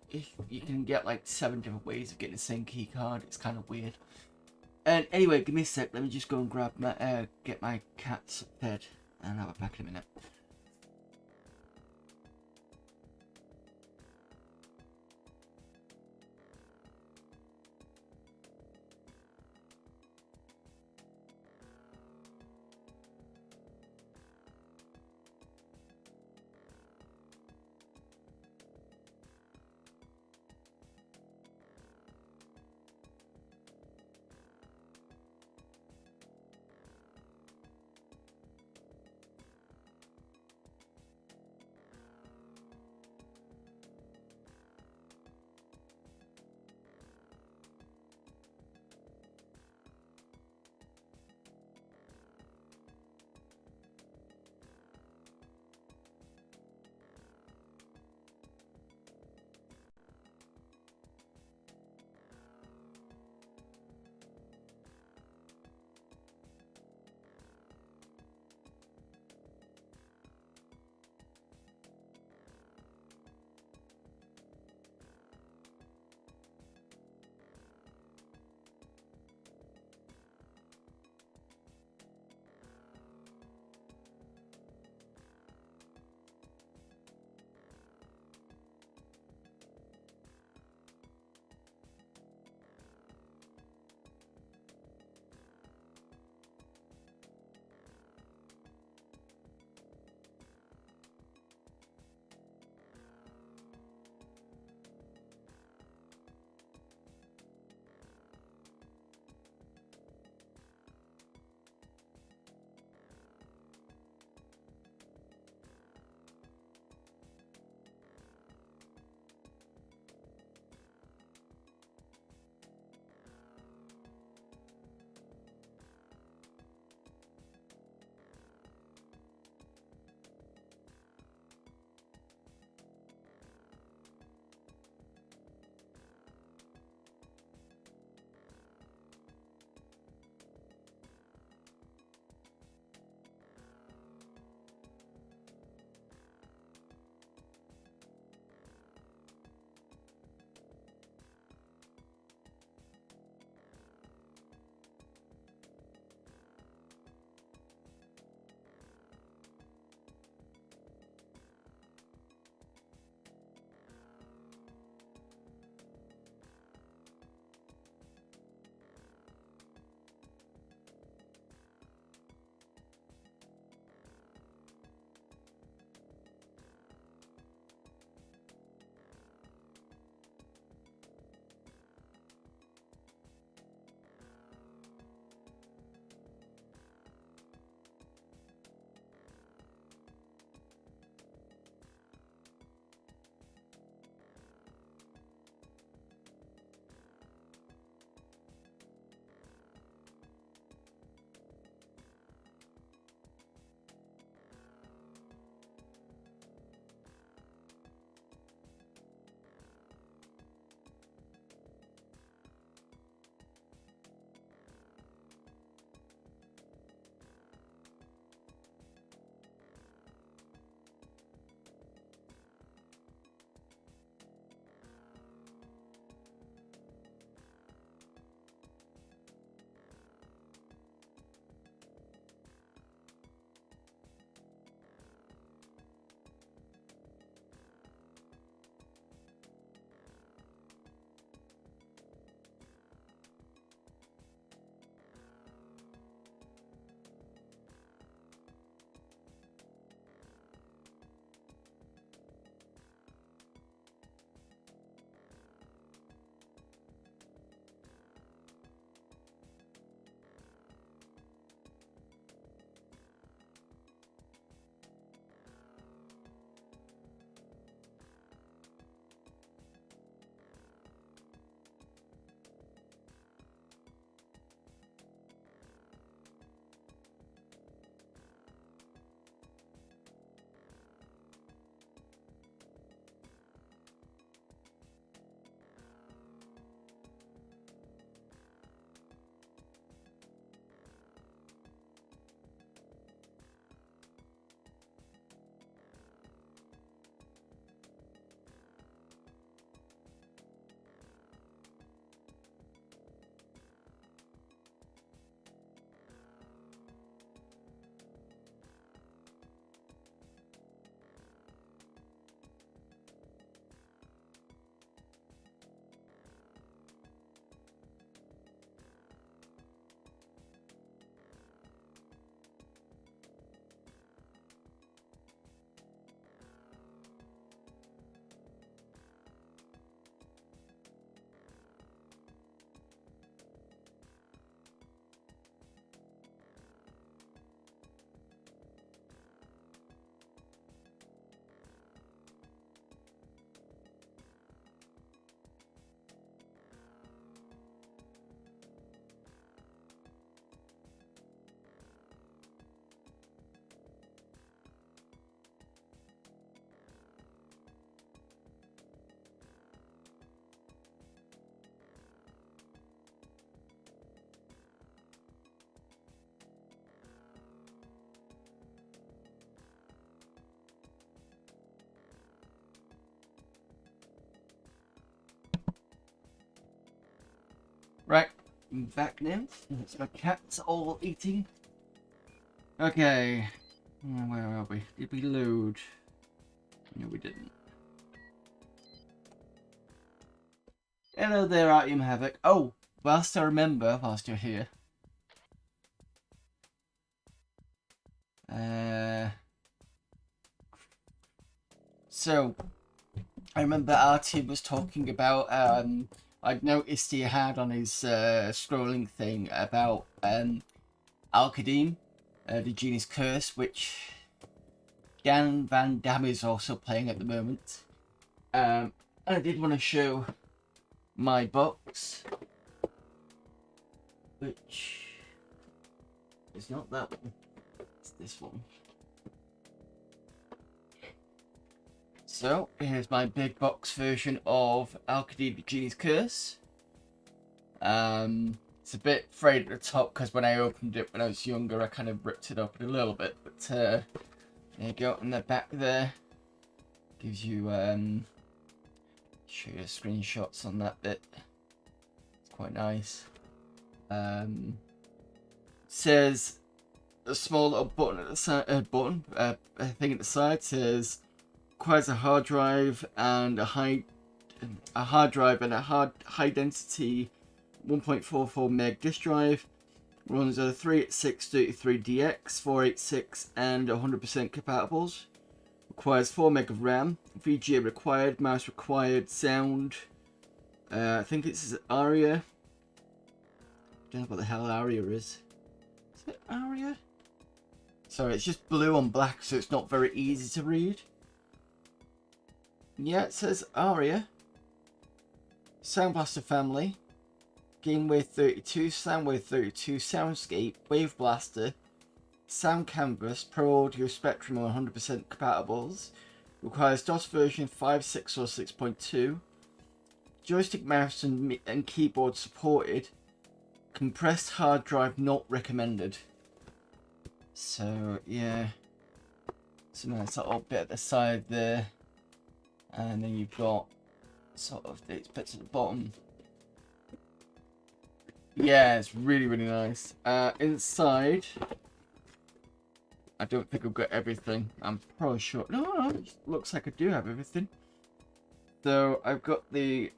Speaker 1: if you can get like 7 different ways of getting the same key card, it's kind of weird. And anyway, give me a sec. Let me just go and grab my get my cats fed, and I'll be back in a minute. back now. It's my cat's all eating. Okay. Where are we? Did we load? No, we didn't. Hello there, Artyom Havoc. Oh, whilst I remember, whilst you're here. So, I remember Artyom was talking about, I'd noticed he had on his scrolling thing about Al-Qadim, the Genius Curse, which Dan Van Damme is also playing at the moment. And I did want to show my box, which is not that one, it's this one. So, here's my big box version of Al-Qadim, the Genius Curse. It's a bit frayed at the top because when I opened it when I was younger, I kind of ripped it open a little bit. But there you go, in the back there, gives you show you screenshots on that bit. It's quite nice. Says a small little button at the side. A thing at the side says requires a hard drive and a high density 1.44 meg disk drive. Runs a 38633DX, 486 and 100% compatibles. Requires 4 meg of RAM. VGA required. Mouse required. Sound. I think it's ARIA. Don't know what the hell ARIA is. Is it ARIA? Sorry, it's just blue on black, so it's not very easy to read. Yeah, it says ARIA. Sound Blaster family. Game Wave 32, Sound Wave 32, Soundscape, Wave Blaster, Sound Canvas, Pro Audio Spectrum are 100% compatibles. Requires DOS version 5.6 or 6.2. Joystick, mouse and keyboard supported. Compressed hard drive not recommended. So yeah, it's a nice little bit at the side there. And then you've got sort of these bits at the bottom. Yeah, it's really, really nice. Inside, I don't think I've got everything. I'm probably sure. No, it looks like I do have everything. So I've got the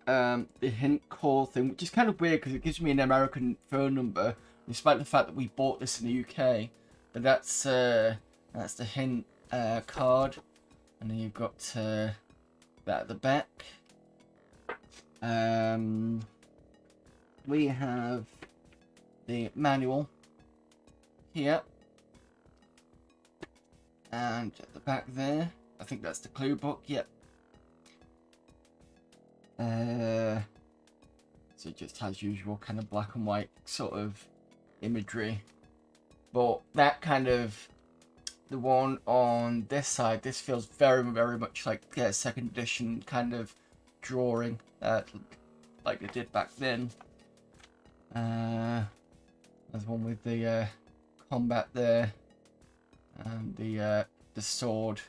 Speaker 1: hint call thing, which is kind of weird because it gives me an American phone number, despite the fact that we bought this in the UK. But that's the hint card, and then you've got that at the back. We have the manual here, and at the back there, I think that's the clue book. Yep. So it just has usual kind of black and white sort of imagery, but that kind of the one on this side, this feels very, very much like second edition kind of drawing, like they did back then. There's one with the combat there, and the sword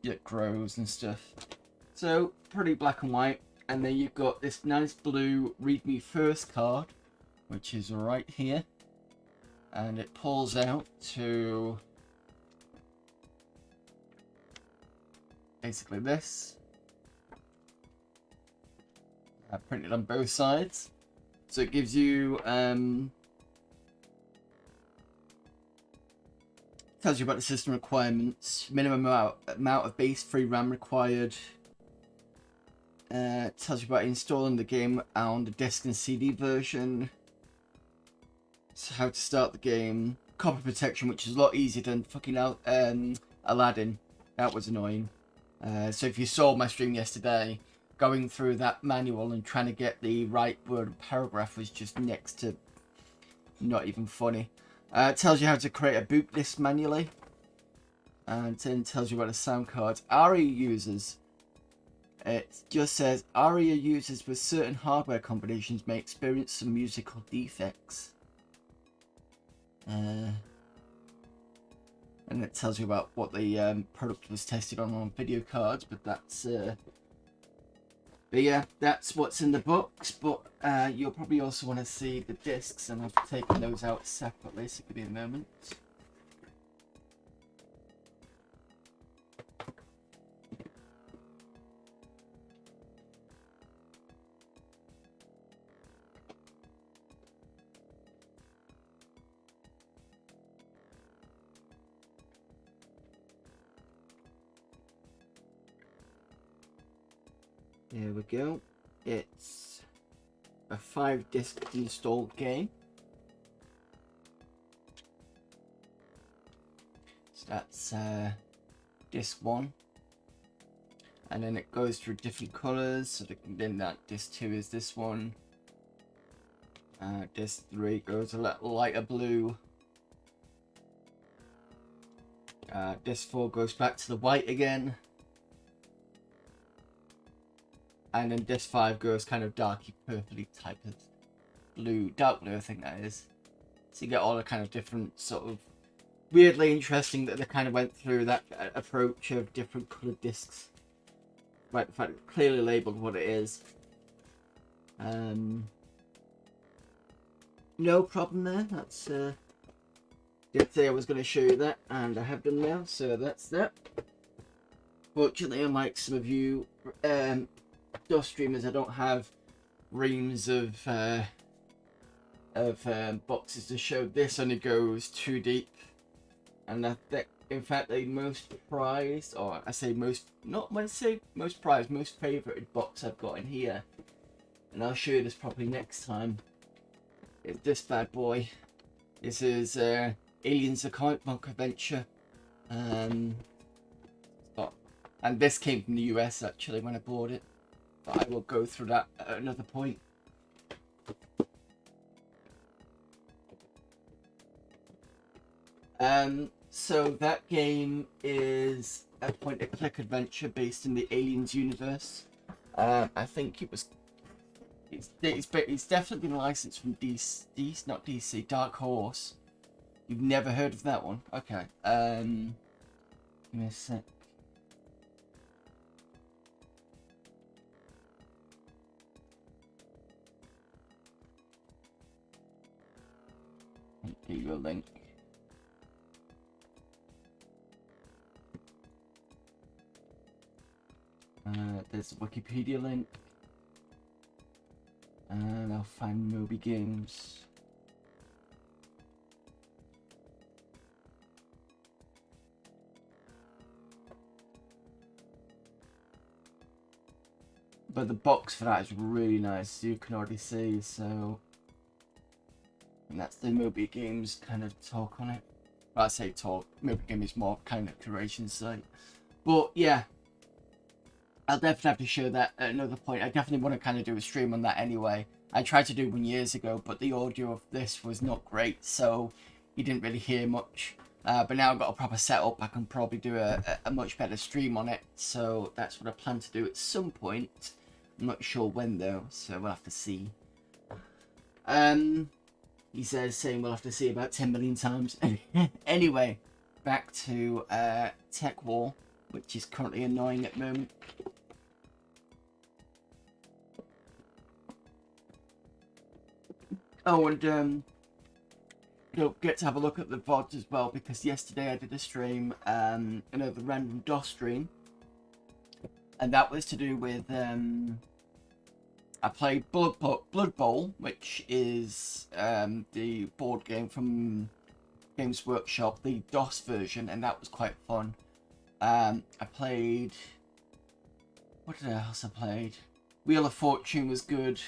Speaker 1: that grows and stuff. So pretty black and white. And then you've got this nice blue read me first card, which is right here, and it pulls out to basically this. Printed on both sides. So it gives you, tells you about the system requirements, minimum amount of base free RAM required. Tells you about installing the game on the disc and CD version. So how to start the game. Copy protection, which is a lot easier than fucking Aladdin. That was annoying. So if you saw my stream yesterday, going through that manual and trying to get the right word and paragraph was just next to not even funny. It tells you how to create a boot list manually, and then tells you about the sound cards. ARIA users, it just says ARIA users with certain hardware combinations may experience some musical defects. And it tells you about what the product was tested on video cards, but that's But yeah, that's what's in the books, but you'll probably also want to see the discs, and I've taken those out separately, so give me a moment. There we go. It's a 5-disc installed game. So that's disc 1. And then it goes through different colours. So then that disc 2 is this one. Disc 3 goes a little lighter blue. Disc 4 goes back to the white again. And then disc 5 goes kind of darky purpley type of blue, dark blue I think that is. So you get all the kind of different sort of weirdly interesting that they kind of went through that approach of different coloured discs. Right, the fact it's clearly labelled what it is. No problem there. That's did say I was going to show you that, and I have done now. So that's that. Fortunately, unlike some of you DOS streamers, I don't have reams of boxes to show. This only goes 2 deep, and I think, in fact, the most prized, or I say most, not when I say most prized, most favouted box I've got in here, and I'll show you this properly next time, is this bad boy. This is Aliens: A Comic Book Adventure. And this came from the US actually when I bought it, but I will go through that at another point. So that game is a point-and-click adventure based in the Aliens universe. I think it's definitely been licensed from DC, Dark Horse. You've never heard of that one? Okay. Give me a sec. I'll give you a link. There's a Wikipedia link. And I'll find Moby Games. But the box for that is really nice, you can already see, so... And that's the Moby Games kind of talk on it. Well, I say talk, Moby Games is more kind of curation site. But yeah, I'll definitely have to show that at another point. I definitely want to kind of do a stream on that anyway. I tried to do one years ago, but the audio of this was not great, so you didn't really hear much. But now I've got a proper setup, I can probably do a much better stream on it. So that's what I plan to do at some point. I'm not sure when though, so we'll have to see. He says, saying we'll have to see about 10 million times. Anyway, back to TekWar, which is currently annoying at the moment. Oh, and don't get to have a look at the VODs as well, because yesterday I did a stream, another random DOS stream, and that was to do with I played Blood Bowl, which is the board game from Games Workshop, the DOS version, and that was quite fun. I played... What else I played? Wheel of Fortune was good.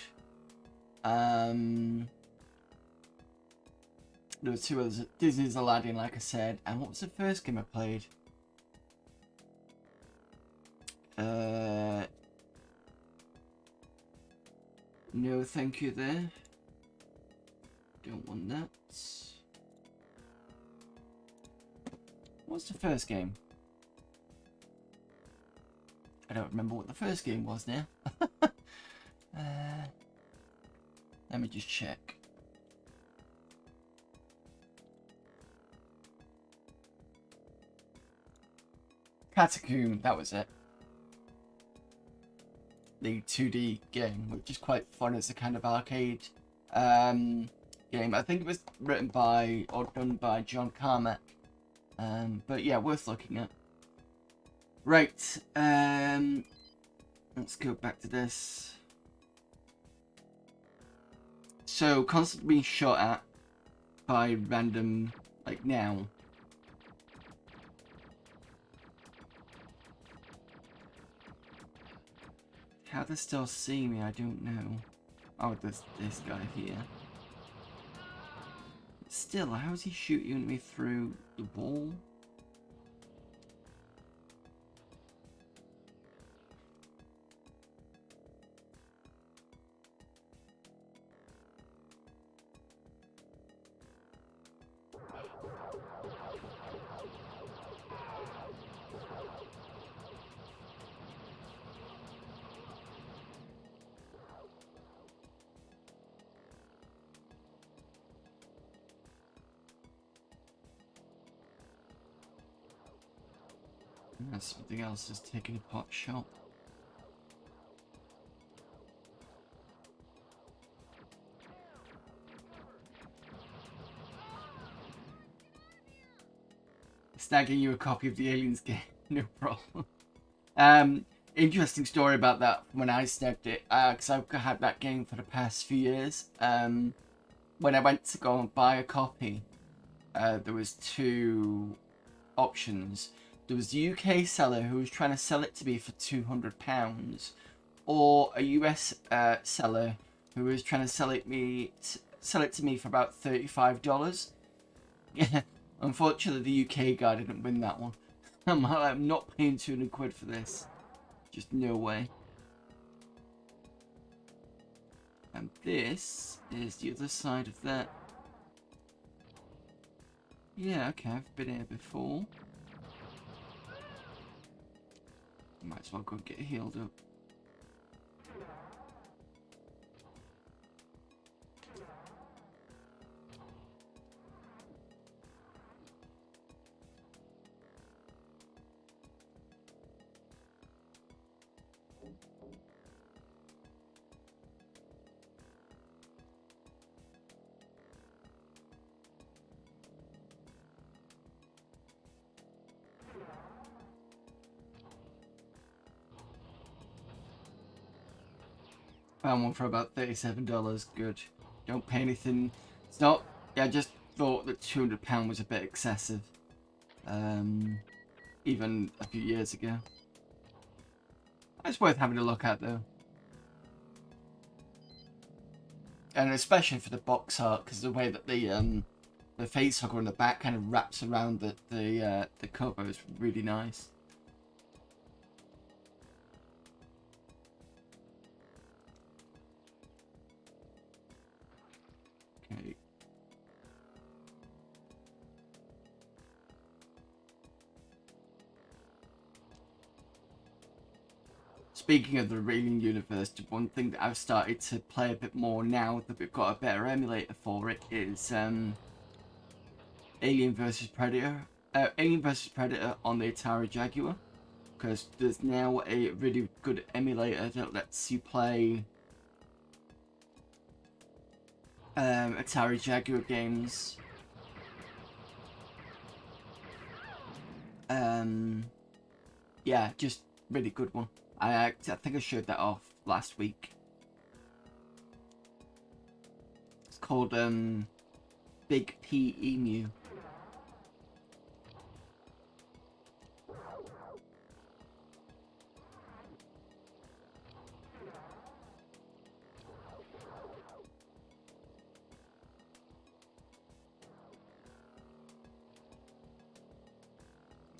Speaker 1: There were 2 others. Disney's Aladdin, like I said. And what was the first game I played? No, thank you there. Don't want that. What's the first game? I don't remember what the first game was now. Let me just check. Catacomb, that was it. the 2D game, which is quite fun. It's a kind of arcade game. I think it was written by or done by John Carmack. But yeah, worth looking at. Right, let's go back to this. So, constantly being shot at by random, like now. How they still see me, I don't know. Oh, there's this guy here. Still, how is he shooting me through the wall? Something else is taking a pot shot. Snagging you a copy of the Aliens game, no problem. Interesting story about that when I snagged it, because I've had that game for the past few years. When I went to go and buy a copy, there was two options. There was the UK seller who was trying to sell it to me for £200, or a US seller who was trying to sell it to me for about $35. Yeah, unfortunately the UK guy didn't win that one. I'm not paying £200 for this. Just no way. And this is the other side of that. Yeah, okay, I've been here before. Might as well go get healed up. Found one for about $37. Good. Don't pay anything. It's not. Yeah, I just thought that £200 was a bit excessive. Even a few years ago. It's worth having a look at though. And especially for the box art, because the way that the face hugger on the back kind of wraps around the cover is really nice. Okay. Speaking of the Alien universe, one thing that I've started to play a bit more now that we've got a better emulator for it is Alien vs Predator. Alien vs Predator on the Atari Jaguar, because there's now a really good emulator that lets you play Atari Jaguar games. Yeah, just really good one. I think I showed that off last week. It's called Big P Emu.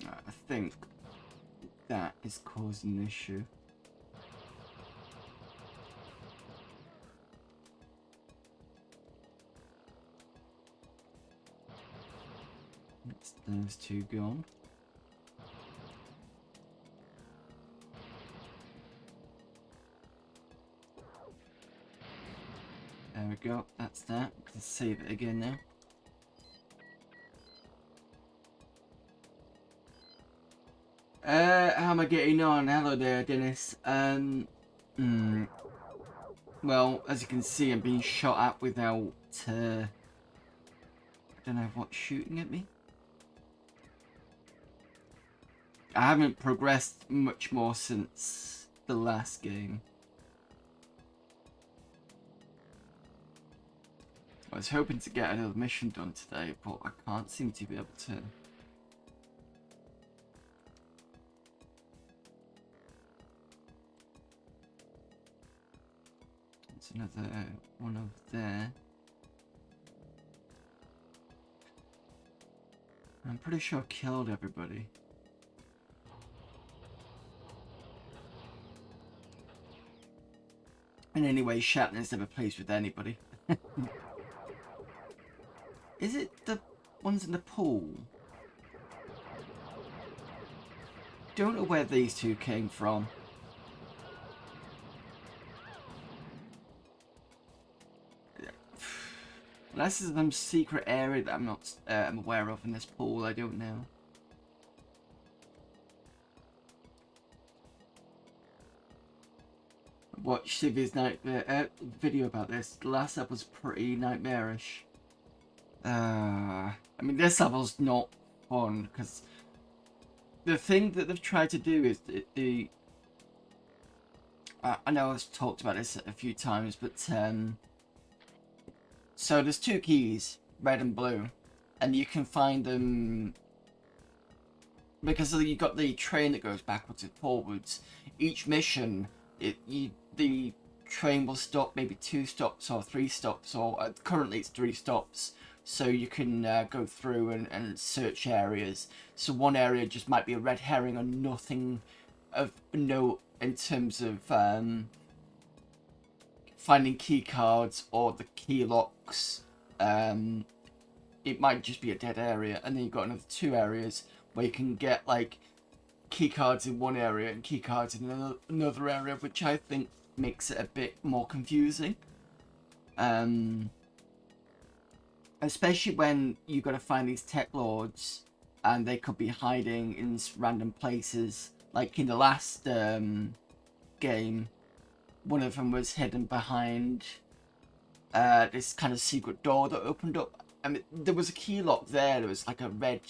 Speaker 1: I think that is causing an issue. That's those two gone. There we go, that's that. Let's save it again now. How am I getting on? Hello there, Dennis. Well, as you can see, I'm being shot at without, I don't know what's shooting at me. I haven't progressed much more since the last game. I was hoping to get another mission done today, but I can't seem to be able to. There's another one over there. I'm pretty sure I killed everybody. And anyway, Shatner's never plays with anybody. Is it the ones in the pool? Don't know where these two came from. Unless there's some secret area that I'm not aware of in this pool, I don't know. Watched Civi's video about this. The last level was pretty nightmarish. I mean, this level's not fun because the thing that they've tried to do is I know I've talked about this a few times, but so there's two keys, red and blue, and you can find them because you've got the train that goes backwards and forwards. Each mission, the train will stop maybe 2 stops or 3 stops, or currently it's 3 stops. So you can go through and search areas. So one area just might be a red herring or nothing of note in terms of finding key cards or the key locks. It might just be a dead area, and then you've got another 2 areas where you can get like key cards in one area and key cards in another area, which I think makes it a bit more confusing. Especially when you've got to find these TekLords, and they could be hiding in random places. Like in the last game, one of them was hidden behind this kind of secret door that opened up. I mean, there was a key lock there. There was like a red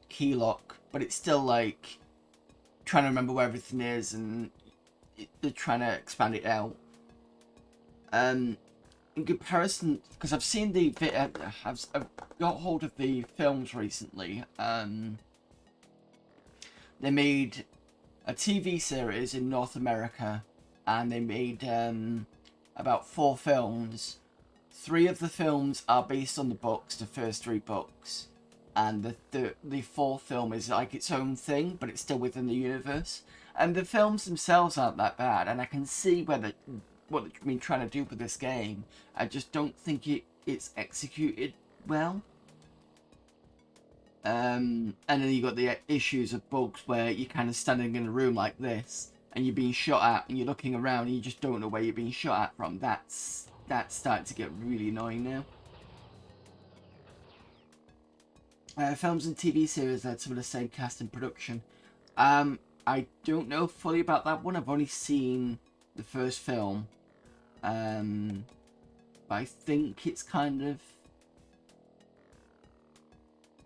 Speaker 1: key lock, but it's still like trying to remember where everything is, and they're trying to expand it out. In comparison, because I've seen the I've got hold of the films recently. They made a TV series in North America, and they made about 4 films. 3 of the films are based on the books, the first 3 books, and the 4th film is like its own thing, but it's still within the universe. And the films themselves aren't that bad, and I can see what they've been trying to do with this game. I just don't think it's executed well. And then you got the issues of bugs where you're kind of standing in a room like this, and you're being shot at, and you're looking around, and you just don't know where you're being shot at from. That's starting to get really annoying now. Films and TV series had some of the same cast and production. I don't know fully about that one. I've only seen the first film. But I think it's kind of...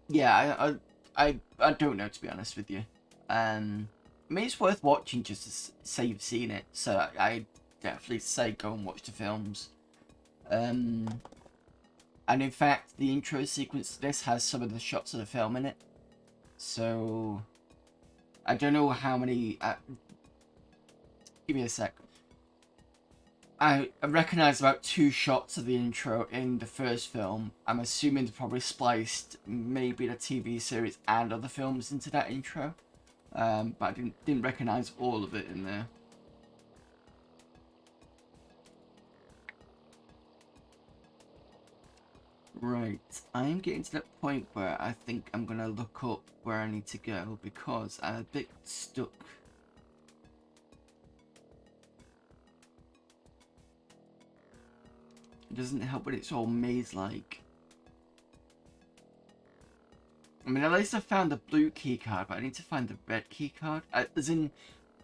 Speaker 1: Yeah, I don't know, to be honest with you. I mean, it's worth watching just to say you've seen it. So I definitely say go and watch the films. And in fact, the intro sequence to this has some of the shots of the film in it. So I don't know how many... give me a sec. I recognise about 2 shots of the intro in the first film. I'm assuming they probably spliced maybe the TV series and other films into that intro. But I didn't recognise all of it in there. Right, I'm getting to that point where I think I'm going to look up where I need to go because I'm a bit stuck. It doesn't help when it's all maze-like. I mean, at least I found the blue key card, but I need to find the red key card. As in,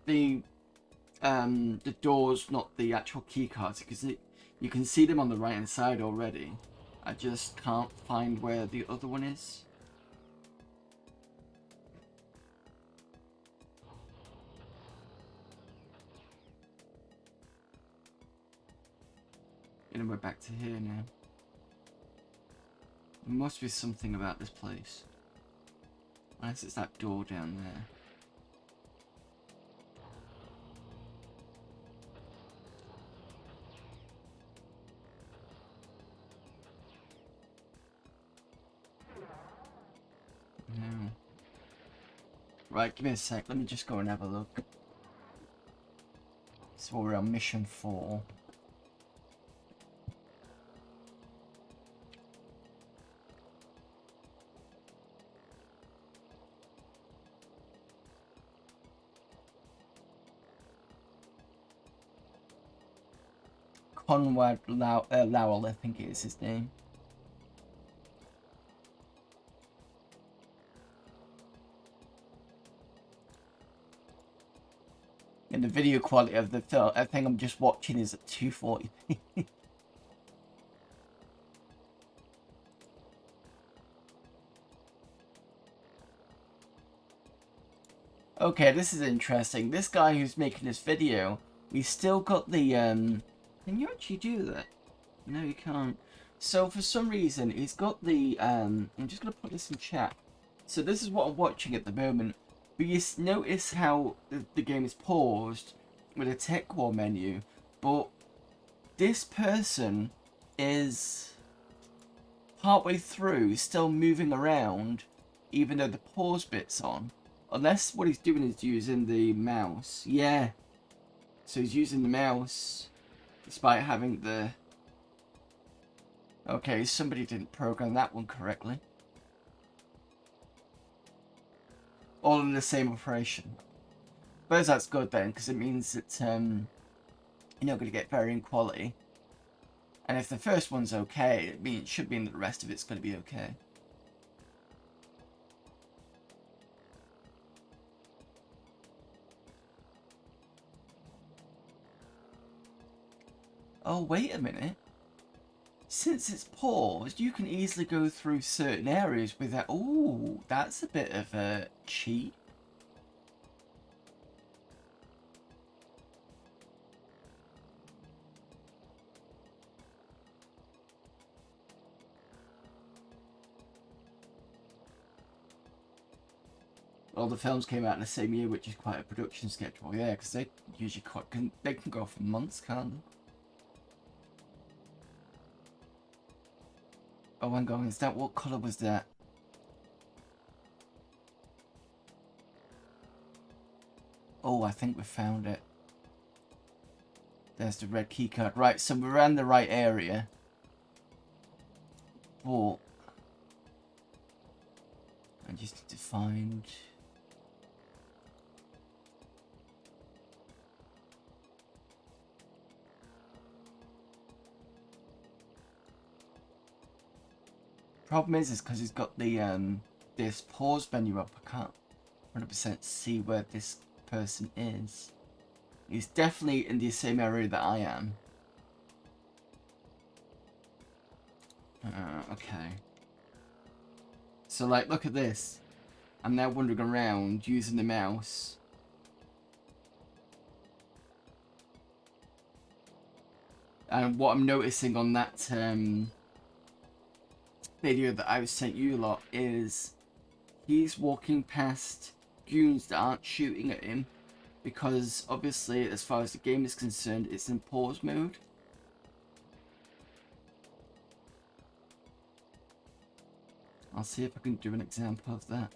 Speaker 1: the the doors, not the actual key cards, because you can see them on the right hand side already. I just can't find where the other one is. And we're back to here now. There must be something about this place. Unless it's that door down there. No. Right, give me a sec. Let me just go and have a look. So we're on mission 4. Conrad Lowell, I think is his name. And the video quality of the film, I think I'm just watching, is at 240p. Okay, this is interesting. This guy who's making this video, he's still got the, can you actually do that? No, you can't. So for some reason, he's got the, I'm just going to put this in chat. So this is what I'm watching at the moment. But you notice how the game is paused with a TekWar menu. But this person is partway through still moving around, even though the pause bit's on. Unless what he's doing is using the mouse. Yeah. So he's using the mouse. Despite having the... Okay, somebody didn't program that one correctly. All in the same operation. But that's good then, because it means that you're not going to get varying quality. And if the first one's okay, it should mean that the rest of it's going to be okay. Oh, wait a minute. Since it's paused, you can easily go through certain areas without... Ooh, that's a bit of a cheat. Well, the films came out in the same year, which is quite a production schedule. Yeah, because they usually they can go for months, can't they? Oh, hang on, is that, what colour was that? Oh, I think we found it. There's the red keycard. Right, so we're around the right area. But I just need to find... Problem is because he's got the this pause menu up. I can't 100% see where this person is. He's definitely in the same area that I am. Okay. So like, look at this. I'm now wandering around using the mouse. And what I'm noticing on that video that I sent you lot is he's walking past goons that aren't shooting at him because obviously as far as the game is concerned it's in pause mode. I'll see if I can do an example of that.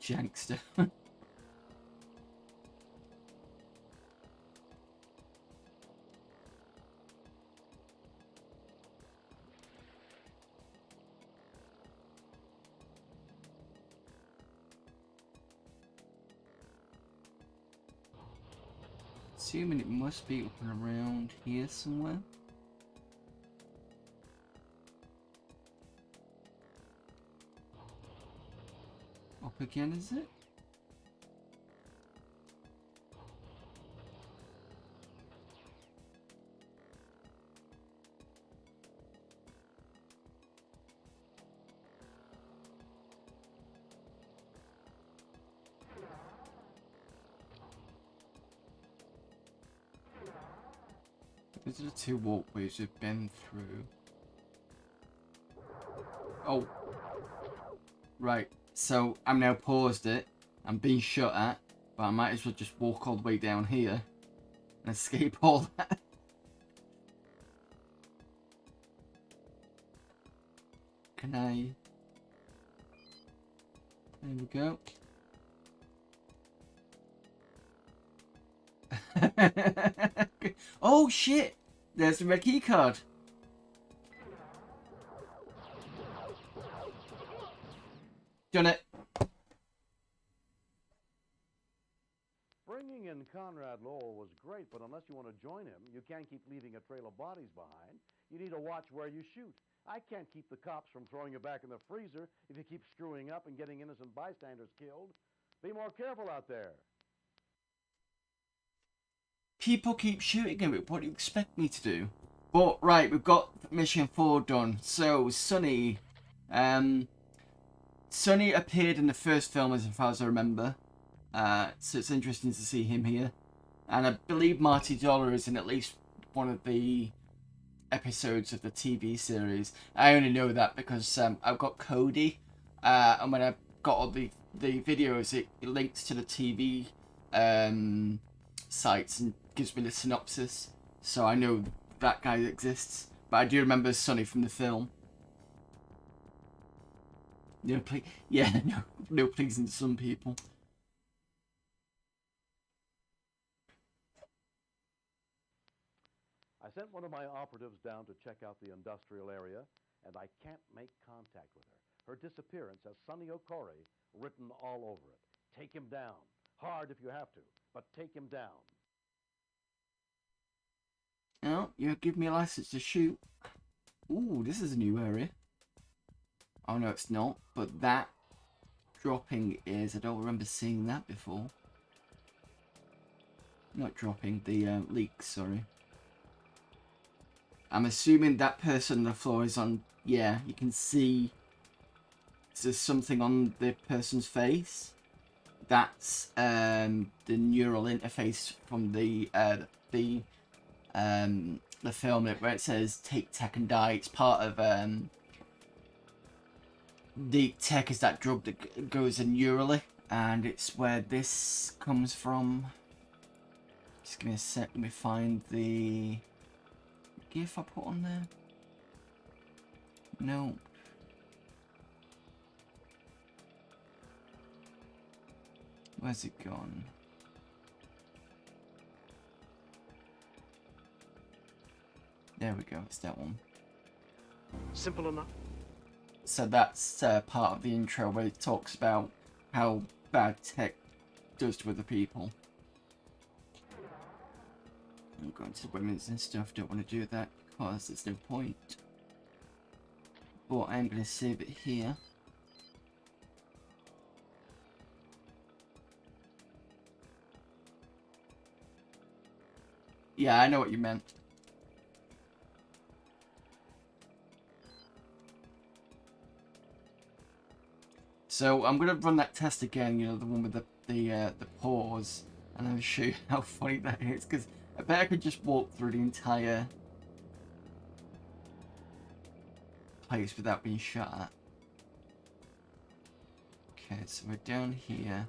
Speaker 1: Jankster. Assuming it must be up and around here somewhere. again, is it? These are the two walkways we've been through. Oh. Right, so I'm now paused it. I'm being shot at, but I might as well just walk all the way down here and escape all that. Can I? There we go. Oh shit! There's the red key card. Done it.
Speaker 3: Bringing in Conrad Lowell was great, but unless you want to join him, you can't keep leaving a trail of bodies behind. You need to watch where you shoot. I can't keep the cops from throwing you back in the freezer if you keep screwing up and getting innocent bystanders killed. Be more careful out there.
Speaker 1: People keep shooting at it. What do you expect me to do? But right, we've got mission 4 done. So Sonny, Sonny appeared in the first film as far as I remember. So it's interesting to see him here. And I believe Marty Dollar is in at least one of the episodes of the TV series. I only know that because I've got Cody, and when I've got all the videos, it links to the TV sites and gives me the synopsis. So I know that guy exists. But I do remember Sonny from the film. No, no pleasing to some people.
Speaker 3: I sent one of my operatives down to check out the industrial area, and I can't make contact with her. Her disappearance has Sonny Okori written all over it. Take him down. Hard if you have to, but take him down.
Speaker 1: Oh, you give me a license to shoot. Ooh, this is a new area. Oh no, it's not. But that dropping is... I don't remember seeing that before. Not dropping, the leaks, sorry. I'm assuming that person on the floor is on... Yeah, you can see there's something on the person's face. That's the neural interface from the film where it says "Take, Tek, and Die." It's part of the Tek is that drug that goes in neurally, and it's where this comes from. Just give me a sec. Let me find the GIF I put on there. No. Where's it gone? There we go, it's that one.
Speaker 3: Simple enough.
Speaker 1: So that's part of the intro where it talks about how bad Tek does to other people. I'm going to the women's and stuff, don't want to do that because there's no point. But I'm going to save it here. Yeah, I know what you meant. So I'm gonna run that test again. You know, the one with the pause, and I'll show you how funny that is. Because I bet I could just walk through the entire place without being shot at. Okay, so we're down here.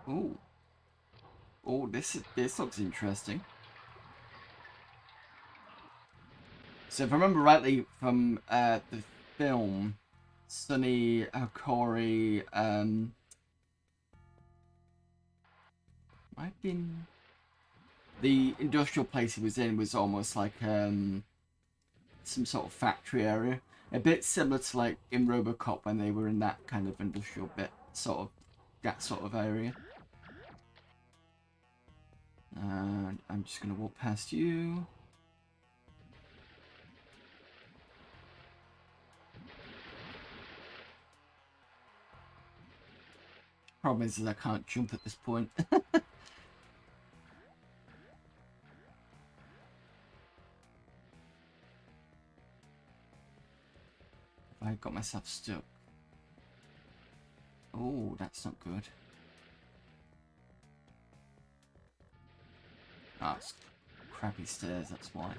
Speaker 1: Ooh. Oh, this looks interesting. So if I remember rightly from the film, Sonny Okori might have been the industrial place he was in was almost like some sort of factory area, a bit similar to like in RoboCop when they were in that kind of industrial bit, sort of that sort of area. And I'm just going to walk past you. Problem is I can't jump at this point. I got myself stuck. Oh, that's not good. Ah, it's crappy stairs, that's why.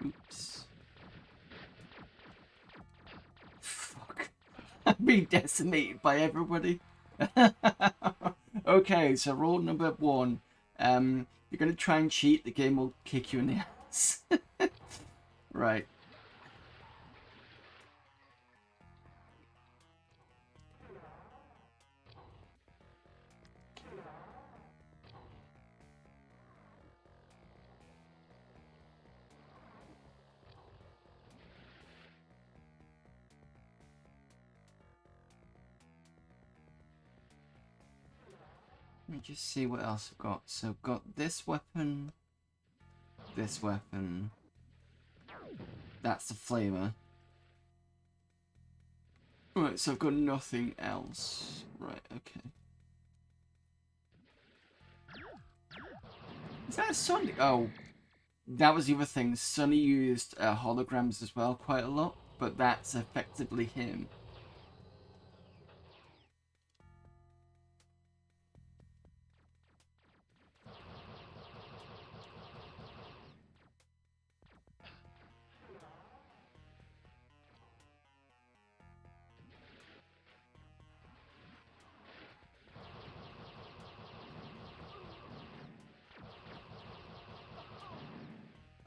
Speaker 1: Oops. Fuck. I'm being decimated by everybody. Okay, so rule number 1. You're gonna try and cheat, the game will kick you in the ass. Right. Let me just see what else I've got. So I've got this weapon. This weapon. That's the flamer. Right, so I've got nothing else. Right, okay. Is that Sonny? Oh, that was the other thing. Sonny used holograms as well quite a lot, but that's effectively him.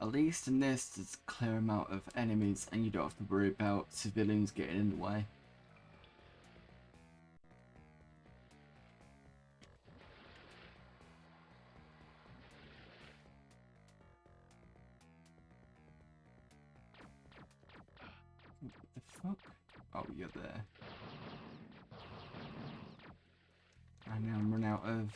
Speaker 1: At least in this, there's a clear amount of enemies and you don't have to worry about civilians getting in the way. What the fuck? Oh, you're there. I now run out of...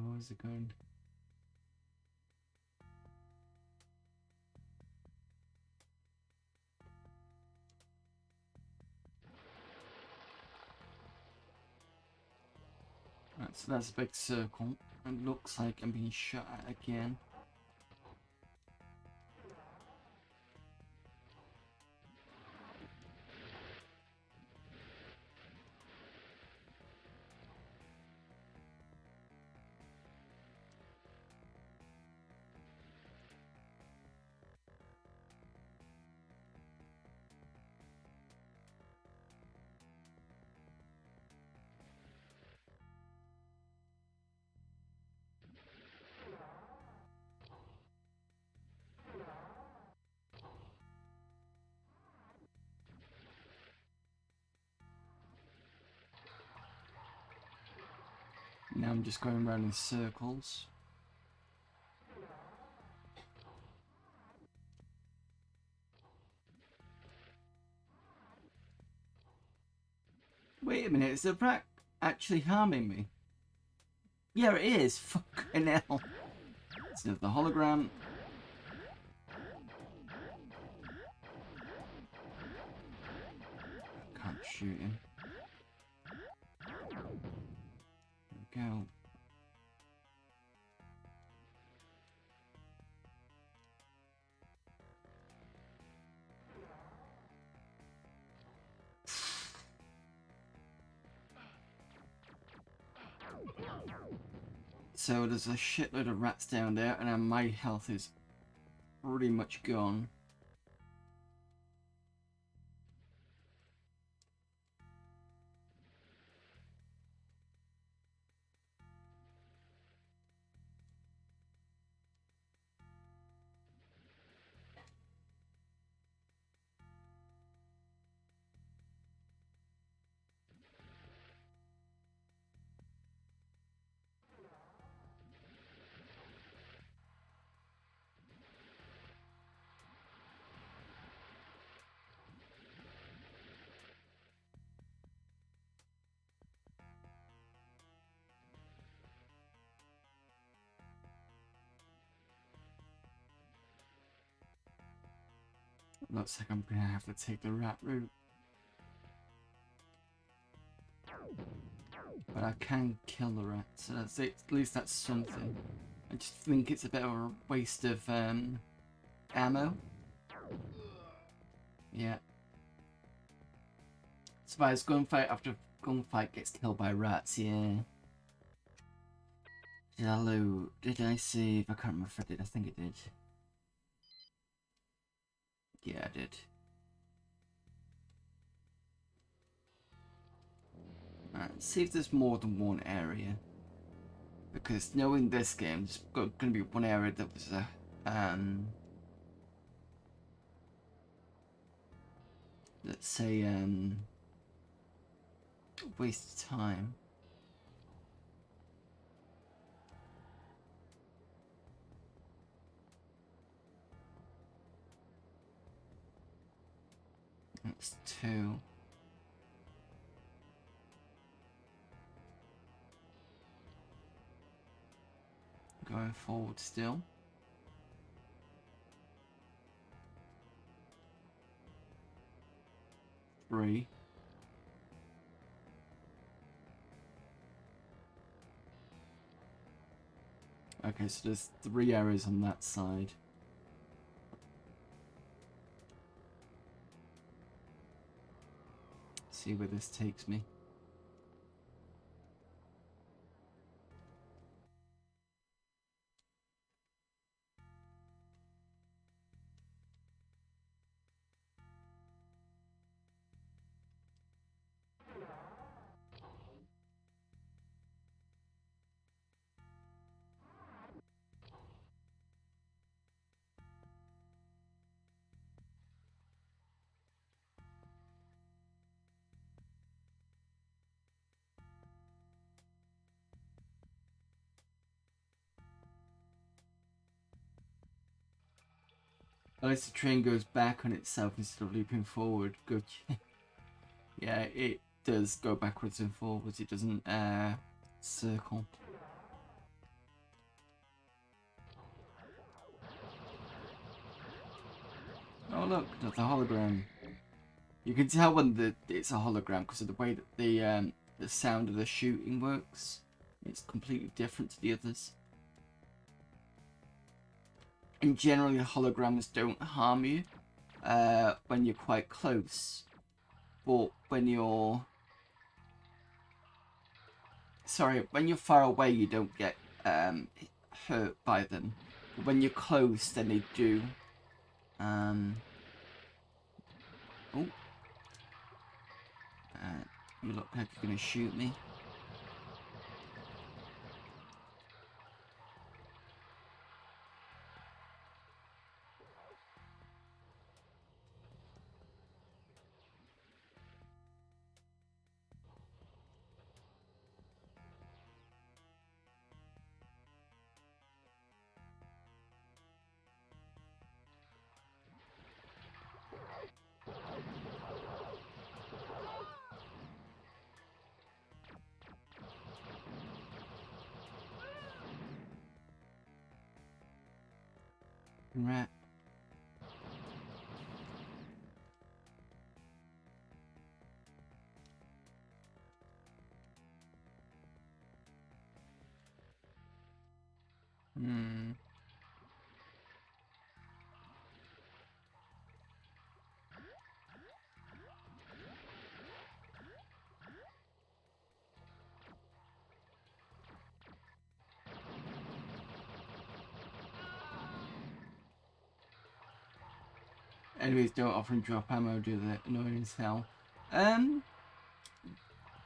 Speaker 1: what was it going? Right, so that's a big circle. It looks like I'm being shot at again. Now I'm just going around in circles. Wait a minute, is the brat actually harming me? Yeah, it is. Fucking hell. It's the hologram. Can't shoot him. There we go. So there's a shitload of rats down there, and my health is pretty much gone. Looks like I'm gonna have to take the rat route. But I can kill the rat, so that's it. At least that's something. I just think it's a bit of a waste of ammo. Yeah. Survives gunfight after gunfight gets killed by rats, yeah. Did I loot? Did I save? I can't remember if I did. I think it did. Yeah, I did. Let's see if there's more than one area. Because knowing this game, there's going to be one area that was a let's say waste of time. That's 2. Going forward still. Three. Okay, so there's 3 areas on that side. See where this takes me. At least the train goes back on itself instead of looping forward. Good. Yeah, it does go backwards and forwards. It doesn't circle. Oh look, that's a hologram. You can tell when it's a hologram because of the way that the sound of the shooting works. It's completely different to the others. And generally, holograms don't harm you when you're quite close, but when you're when you're far away, you don't get hurt by them. But when you're close, then they do. Oh. You look like you're gonna shoot me. Rat. Enemies don't often drop ammo, do they? Annoying as hell.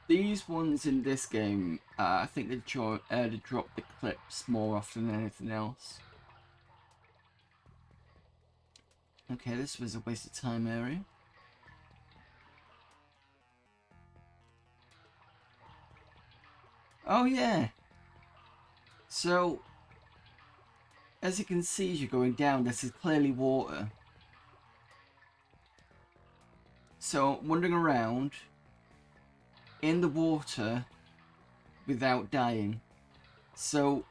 Speaker 1: These ones in this game, I think they drop the clips more often than anything else. Okay, this was a waste of time area. Oh yeah. So, as you can see as you're going down, this is clearly water. So, wandering around in the water without dying. So,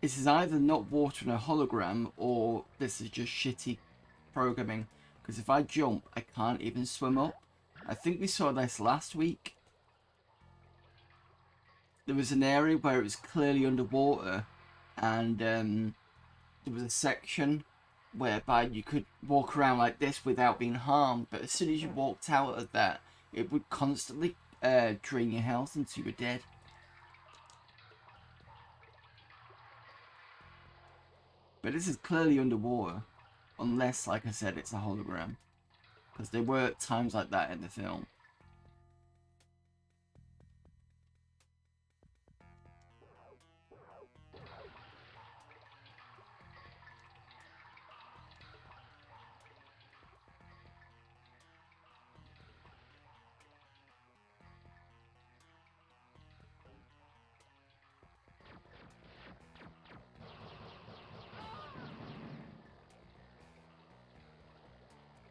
Speaker 1: this is either not water in a hologram, or this is just shitty programming. Because if I jump, I can't even swim up. I think we saw this last week. There was an area where it was clearly underwater, and there was a section whereby you could walk around like this without being harmed, but as soon as you walked out of that, it would constantly drain your health until you were dead. But this is clearly underwater, unless, like I said, it's a hologram, because there were times like that in the film.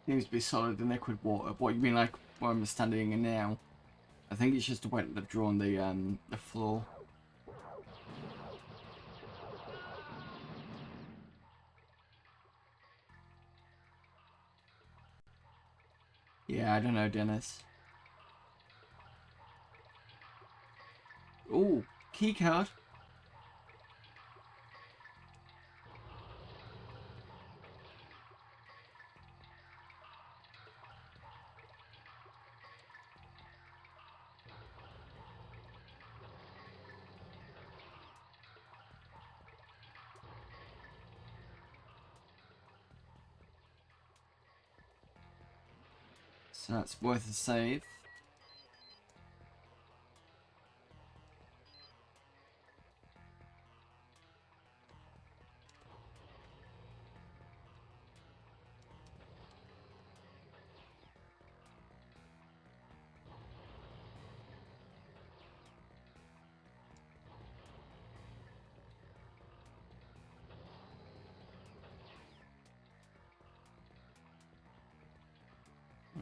Speaker 1: Seems to be solid in liquid water. What you mean, like where I'm standing in now? I think it's just the way that they've drawn the floor. Yeah, I don't know, Dennis. Ooh, key card. So that's worth a save.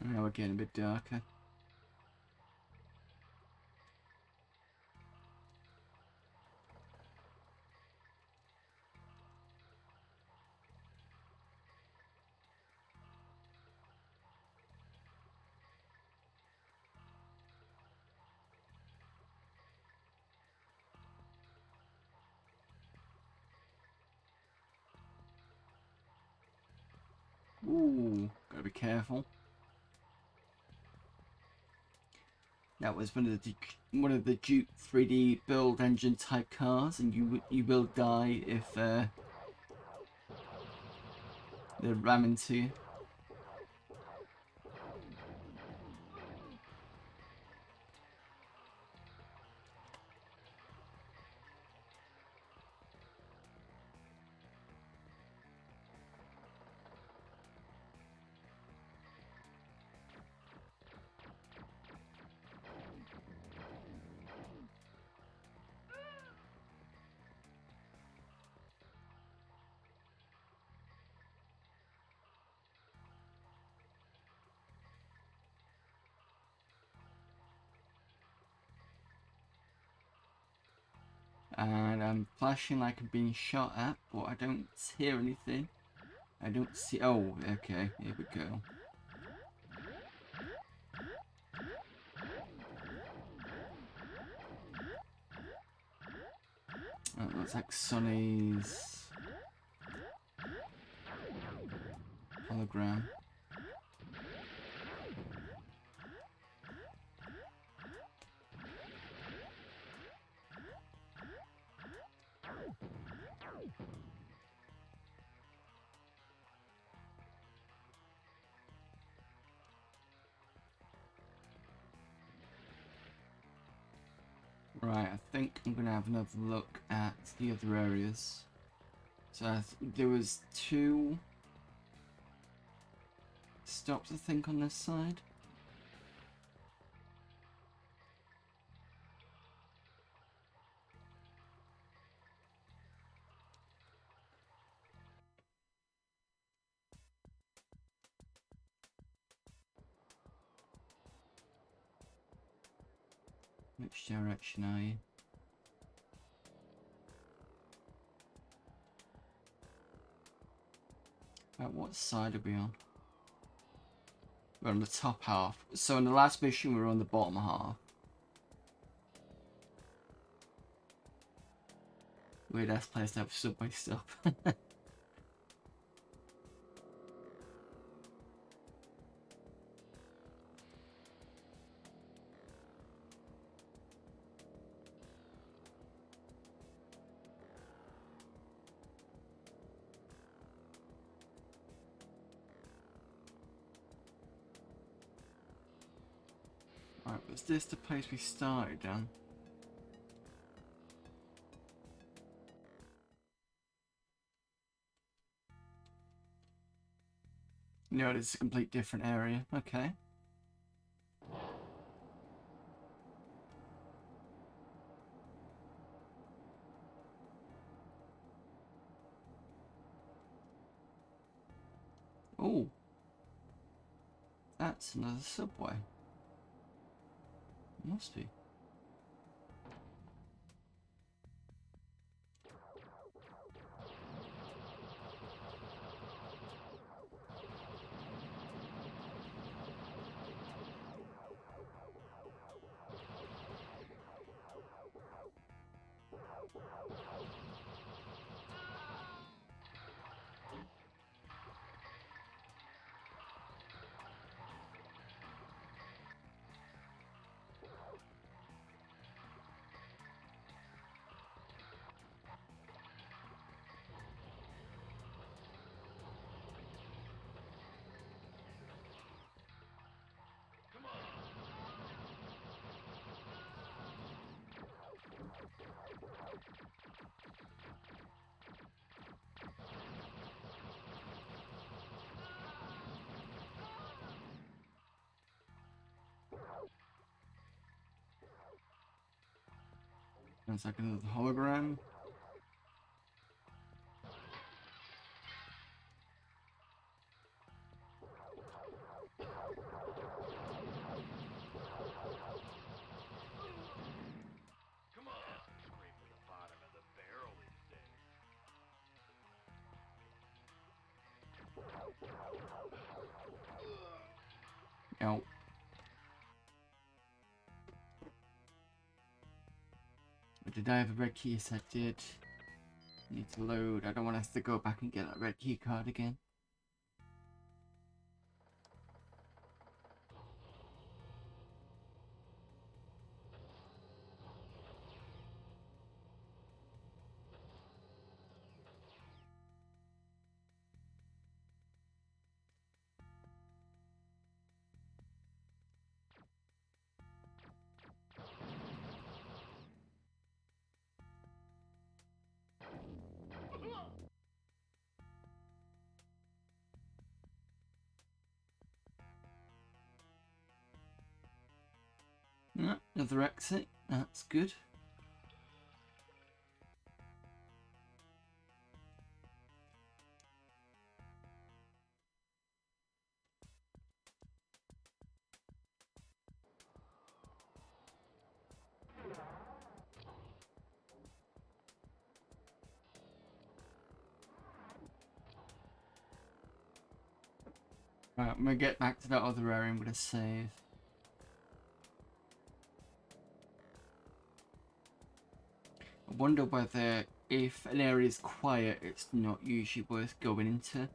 Speaker 1: Now we're getting a bit darker. Ooh, gotta be careful. That was one of the Duke 3D build engine type cars, and you will die if they ram into you. And I'm flashing like I'm being shot at, but I don't hear anything. I don't see. Oh, okay, here we go. That looks like Sonny's hologram. Right, I think I'm gonna have another look at the other areas. So there was 2 stops, I think, on this side. Which direction are you? What side are we on? We're on the top half. So in the last mission we were on the bottom half. Weird ass place to have subway stop. Right, was this the place we started on? No, it's a complete different area. Okay. Oh. That's another subway. Must be. One second of the hologram.
Speaker 2: Come on, scraping the bottom of the barrel these days.
Speaker 1: Out. Did I have a red key? Yes, I did. Need to load. I don't want us to go back and get that red key card again. No, another exit. That's good. Right, I'm gonna get back to that other area. I'm gonna save. I wonder whether if an area is quiet, it's not usually worth going into.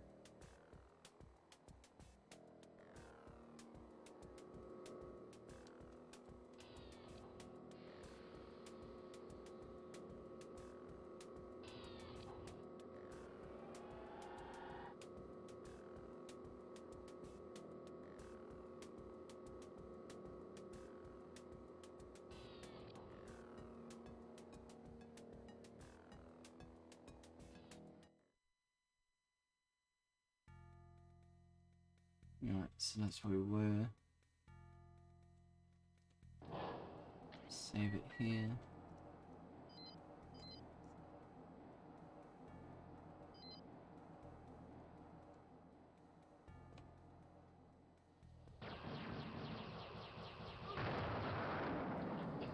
Speaker 1: Alright, so that's where we were. Save it here.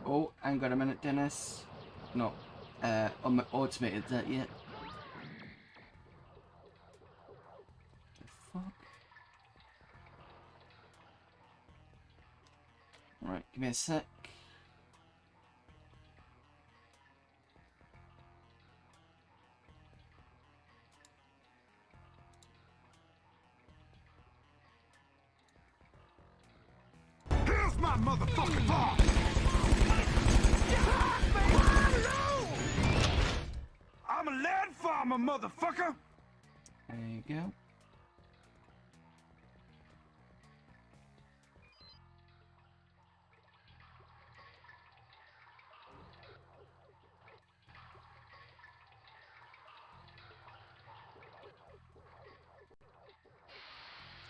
Speaker 1: Oh, hang on a minute, Dennis. Not automated that yet. The fuck? Alright, give me a sec.
Speaker 4: Here's my motherfucking farm! I'm a land farmer, motherfucker!
Speaker 1: There you go.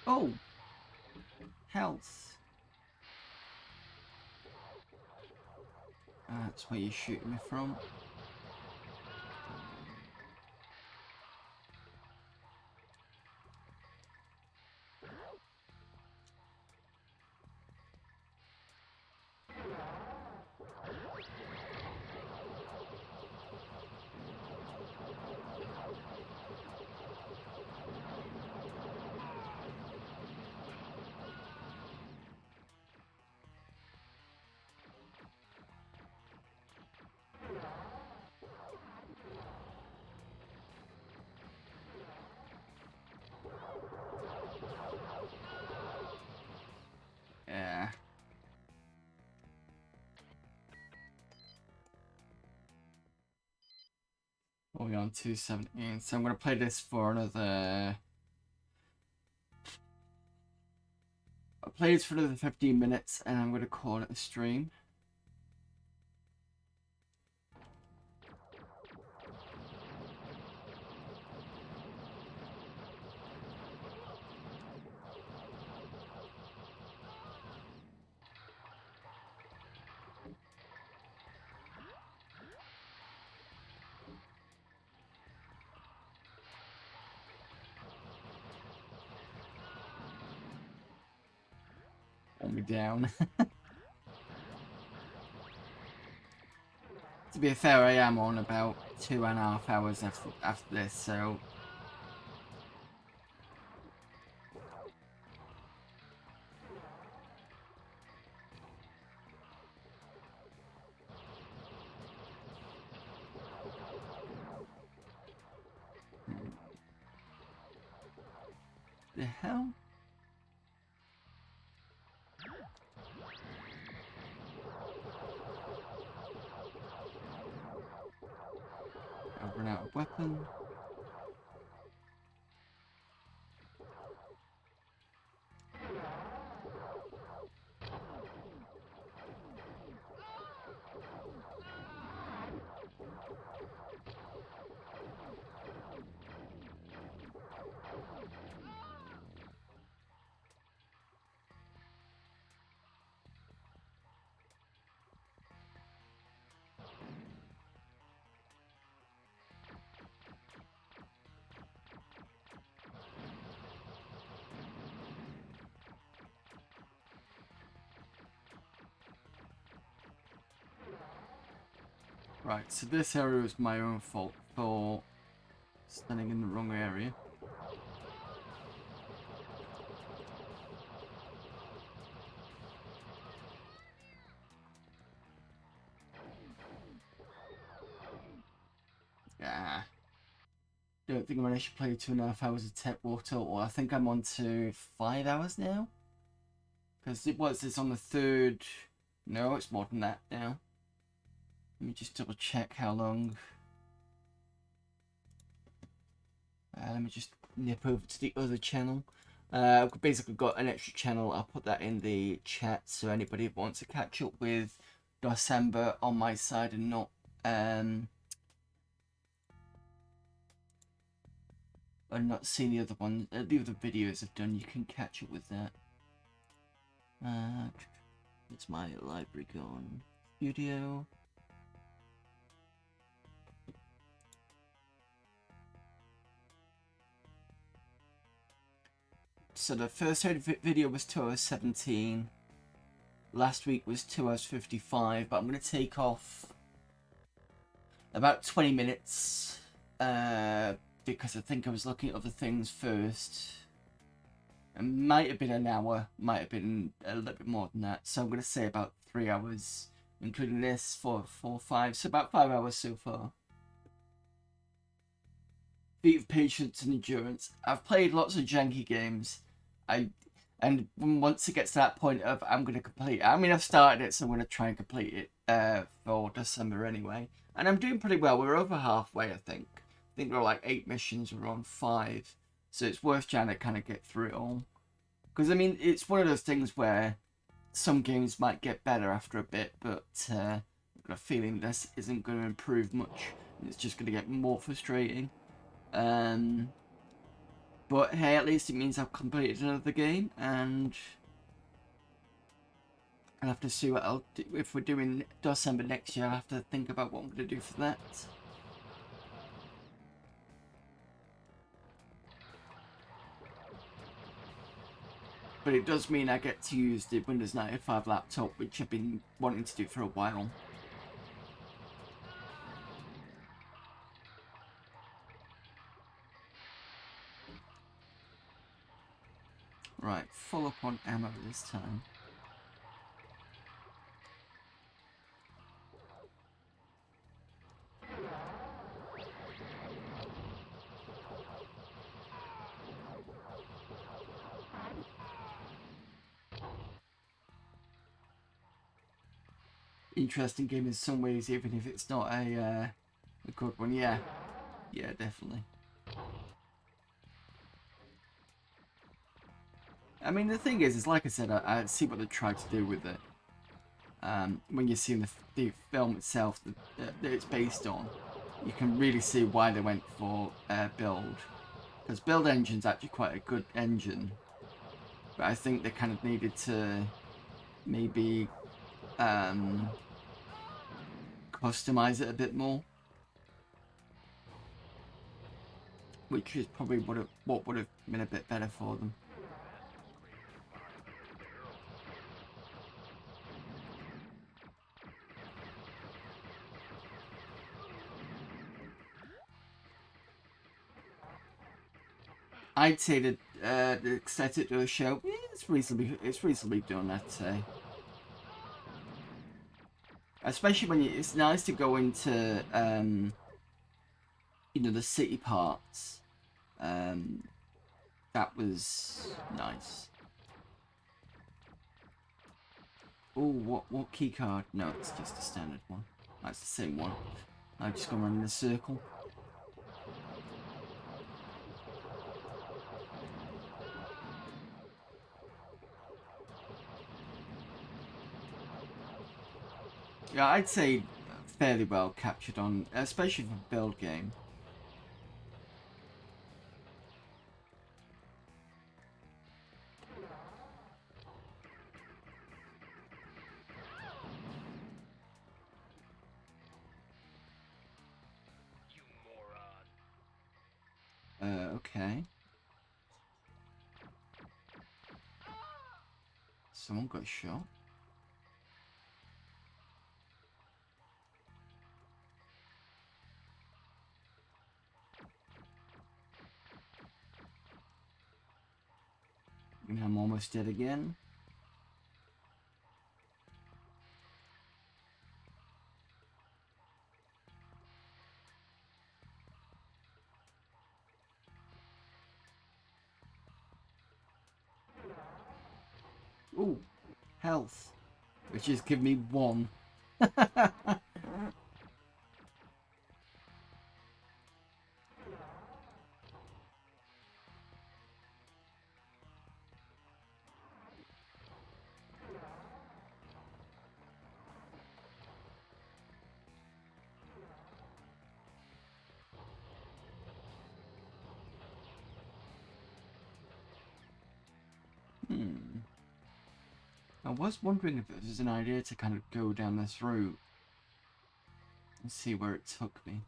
Speaker 1: Oh! Health. That's where you're shooting me from. Yeah. We're on 217, so I'm going to play this for another... I'll play this for another 15 minutes and I'm going to call it a stream. Want me down. To be fair, I am on about 2.5 hours after this, so... The hell? I've run out of weapon. Right, so this area was my own fault for standing in the wrong area. Yeah. Don't think I'm gonna play 2.5 hours of TekWar total. I think I'm on to 5 hours now. Because it was this on the third. No, it's more than that now. Let me just double check how long. Let me just nip over to the other channel. I've basically got an extra channel. I'll put that in the chat so anybody who wants to catch up with DOSember on my side and not and not seen the other ones, the other videos I've done, you can catch up with that. It's my library gone. Studio. So the first video was 2 hours 17. Last week was 2 hours 55, but I'm going to take off about 20 minutes because I think I was looking at other things first. It might have been an hour, might have been a little bit more than that. So I'm going to say about 3 hours, including this, 4, 5, so about 5 hours so far. Feat of patience and endurance. I've played lots of janky games. And once it gets to that point of I'm going to complete it. I mean, I've started it, so I'm going to try and complete it for December anyway. And I'm doing pretty well. We're over halfway, I think. I think there are like 8 missions. We're on 5. So it's worth trying to kind of get through it all. Because, I mean, it's one of those things where some games might get better after a bit, but I've got a feeling this isn't going to improve much. It's just going to get more frustrating. But hey, at least it means I've completed another game, and I'll have to see what I'll do. If we're doing DOSember next year, I'll have to think about what I'm going to do for that. But it does mean I get to use the Windows 95 laptop, which I've been wanting to do for a while. Right, full up on ammo this time. Interesting game in some ways, even if it's not a good one. Yeah, definitely. I mean, the thing is like I said, I see what they tried to do with it. When you see the film itself that it's based on, you can really see why they went for Build. Because Build Engine's actually quite a good engine. But I think they kind of needed to maybe customize it a bit more. Which is probably what would have been a bit better for them. I'd say that the aesthetic of the show, it's reasonably done, I'd say. Especially when it's nice to go into you know, the city parts. That was nice. Oh, what key card? No, it's just a standard one. That's the same one. I've just gone around in a circle. Yeah, I'd say fairly well captured on, especially for a build game. Okay. Someone got shot. And I'm almost dead again. Ooh, health. Which just give me 1. I was wondering if it was an idea to kind of go down this route and see where it took me.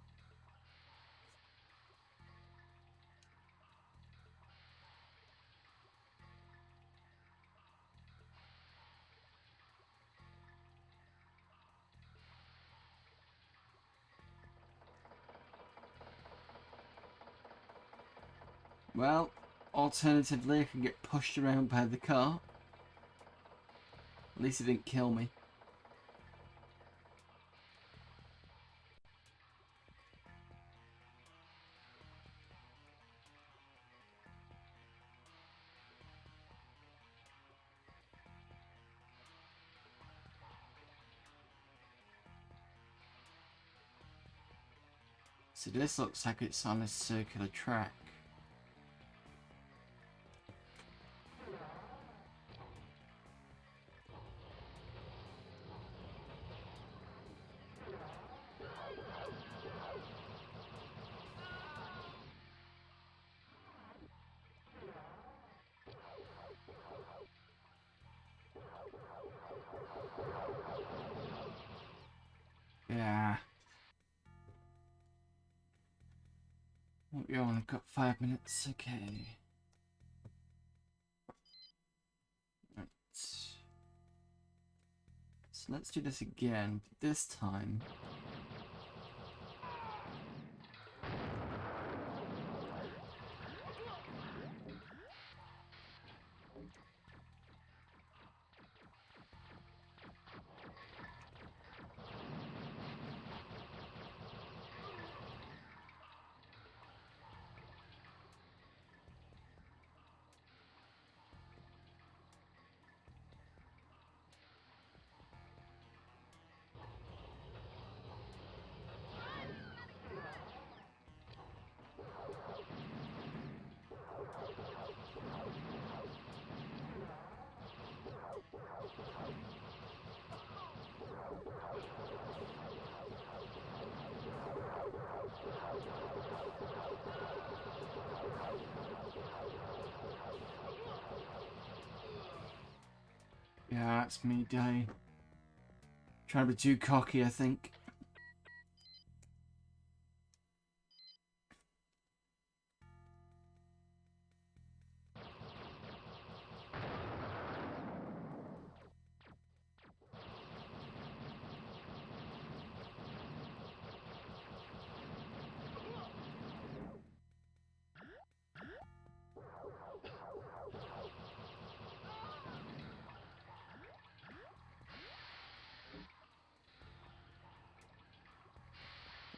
Speaker 1: Well, alternatively, I can get pushed around by the car. At least it didn't kill me. So this looks like it's on a circular track. Yeah. We only got 5 minutes, okay. Right. So let's do this again, but this time. Yeah, that's me, Day. Trying to be too cocky, I think.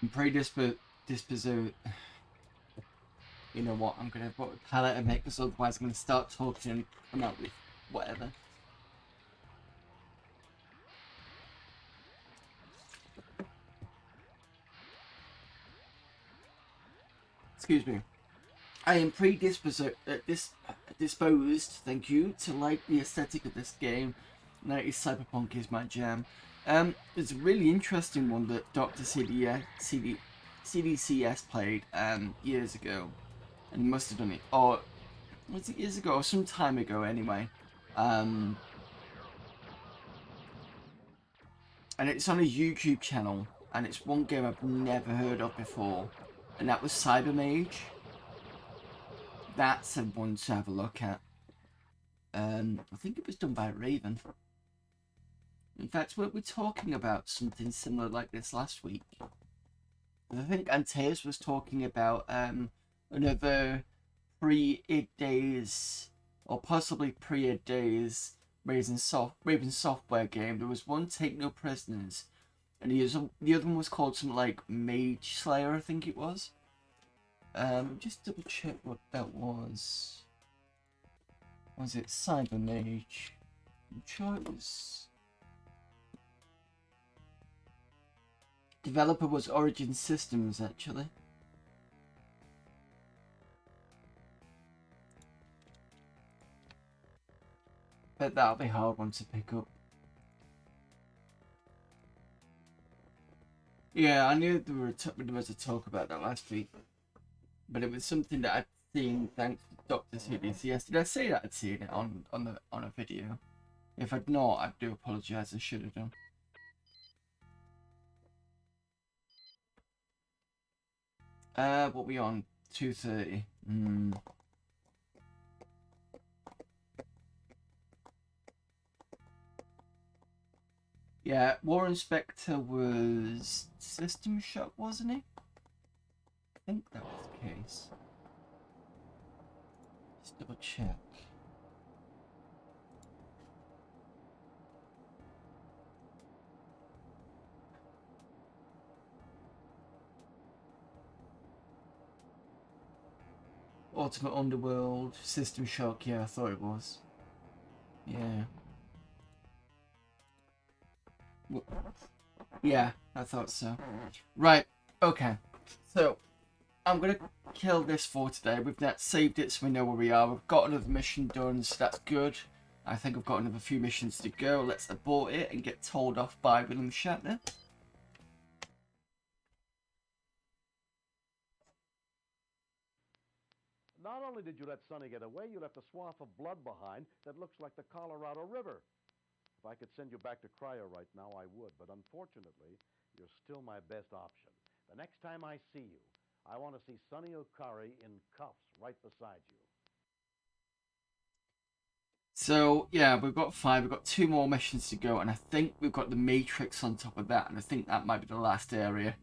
Speaker 1: I'm predisposed. You know what? I'm gonna put a palette and make, because otherwise I'm gonna start talking and come out with whatever. Excuse me. I am disposed, thank you, to like the aesthetic of this game. 90s cyberpunk is my jam. It's a really interesting one that Dr. CDCS played years ago, and he must have done it, or was it years ago or some time ago anyway. And it's on a YouTube channel, and it's one game I've never heard of before, and that was Cybermage. That's a one to have a look at. I think it was done by Raven. In fact, we're talking about something similar like this last week. I think Antaeus was talking about another pre-id days, or possibly pre-id days, Raven Software game. There was one, Take No Prisoners, and the other one was called something like Mage Slayer, I think it was. Just double check what that was. Was it Cybermage? I'm sure it was. Developer was Origin Systems, actually. Bet that'll be a hard one to pick up. Yeah, I knew there was a talk about that last week, but it was something that I seen thanks to Dr. CDCS. Did I say that I'd seen it on a video? If I'd not, I do apologise. I should have done. What we on? 2:30. Yeah, Warren Spector was System Shock, wasn't he? I think that was the case. Just double check. Ultimate Underworld, System Shock, yeah, I thought it was. Yeah. Yeah, I thought so. Right, okay. So, I'm going to kill this for today. We've now saved it so we know where we are. We've got another mission done, so that's good. I think I've got another few missions to go. Let's abort it and get told off by William Shatner.
Speaker 3: Not only did you let Sonny get away, you left a swath of blood behind that looks like the Colorado River. If I could send you back to cryo right now, I would, but unfortunately, you're still my best option. The next time I see you, I want to see Sonny Okari in cuffs right beside you.
Speaker 1: So, yeah, we've got 5. We've got 2 more missions to go, and I think we've got the Matrix on top of that, and I think that might be the last area.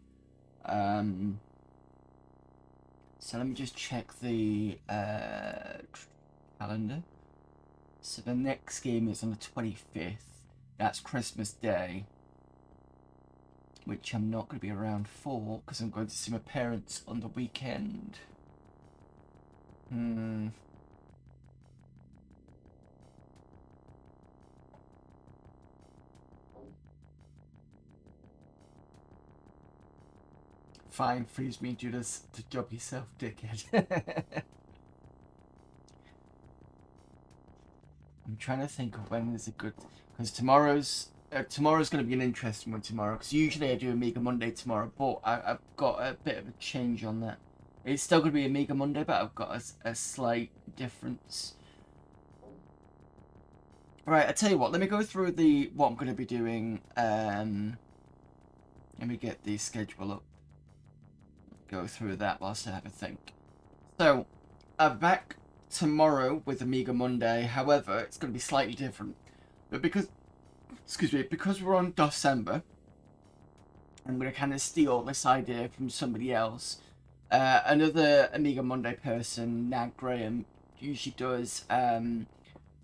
Speaker 1: So let me just check the calendar. So the next game is on the 25th. That's Christmas Day. Which I'm not going to be around for, because I'm going to see my parents on the weekend. Fine, freeze me, Judas, to job yourself, dickhead. I'm trying to think of when is a good, because tomorrow's going to be an interesting one tomorrow. Because usually I do Amiga Monday tomorrow, but I've got a bit of a change on that. It's still going to be Amiga Monday, but I've got a slight difference. Right, I tell you what. Let me go through what I'm going to be doing. Let me get the schedule up. Go through that whilst I have a think. So, I'm back tomorrow with Amiga Monday. However, it's going to be slightly different. But because we're on DOSember, I'm going to kind of steal this idea from somebody else. Another Amiga Monday person, Nag Graham, usually does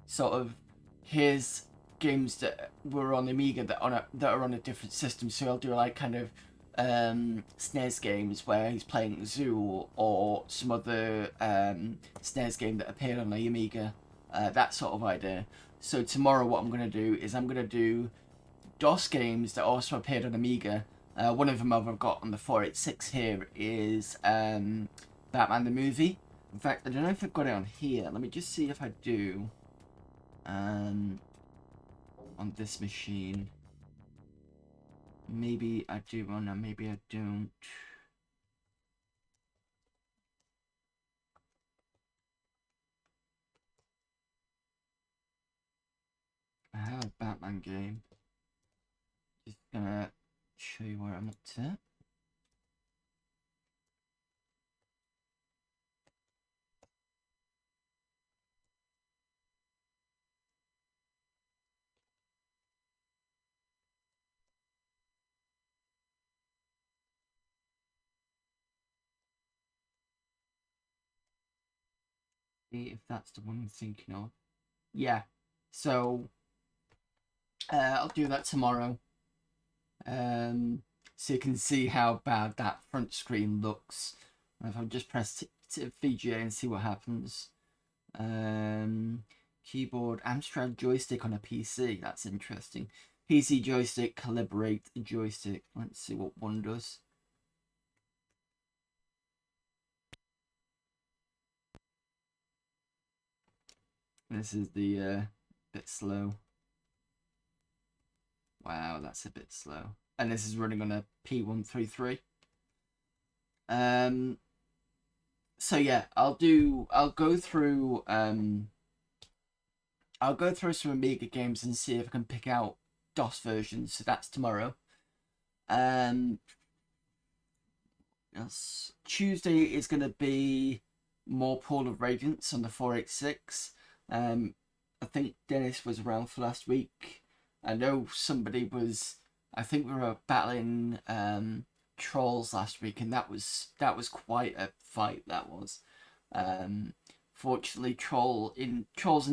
Speaker 1: sort of his games that were on Amiga that are on a different system. So I'll do like kind of SNES games where he's playing Zoo or some other SNES game that appeared on the Amiga, that sort of idea. So tomorrow what I'm going to do is I'm going to do DOS games that also appeared on Amiga. One of them I've got on the 486 here is Batman the Movie. In fact, I don't know if I've got it on here. Let me just see if I do on this machine. Maybe I do, or no, maybe I don't. I have a Batman game. Just gonna show you where I'm up to. See if that's the one I'm thinking of. Yeah, so I'll do that tomorrow. So you can see how bad that front screen looks. If I just press VGA and see what happens. Keyboard, Amstrad joystick on a PC. That's interesting. PC joystick, calibrate the joystick. Let's see what one does. This is the bit slow. Wow, that's a bit slow. And this is running on a P133. So yeah, I'll go through some Amiga games and see if I can pick out DOS versions. So that's tomorrow. Yes. Tuesday is going to be more Pool of Radiance on the 486. I think Dennis was around for last week. I know somebody was. I think we were battling trolls last week, and that was quite a fight. That was. Fortunately, trolls in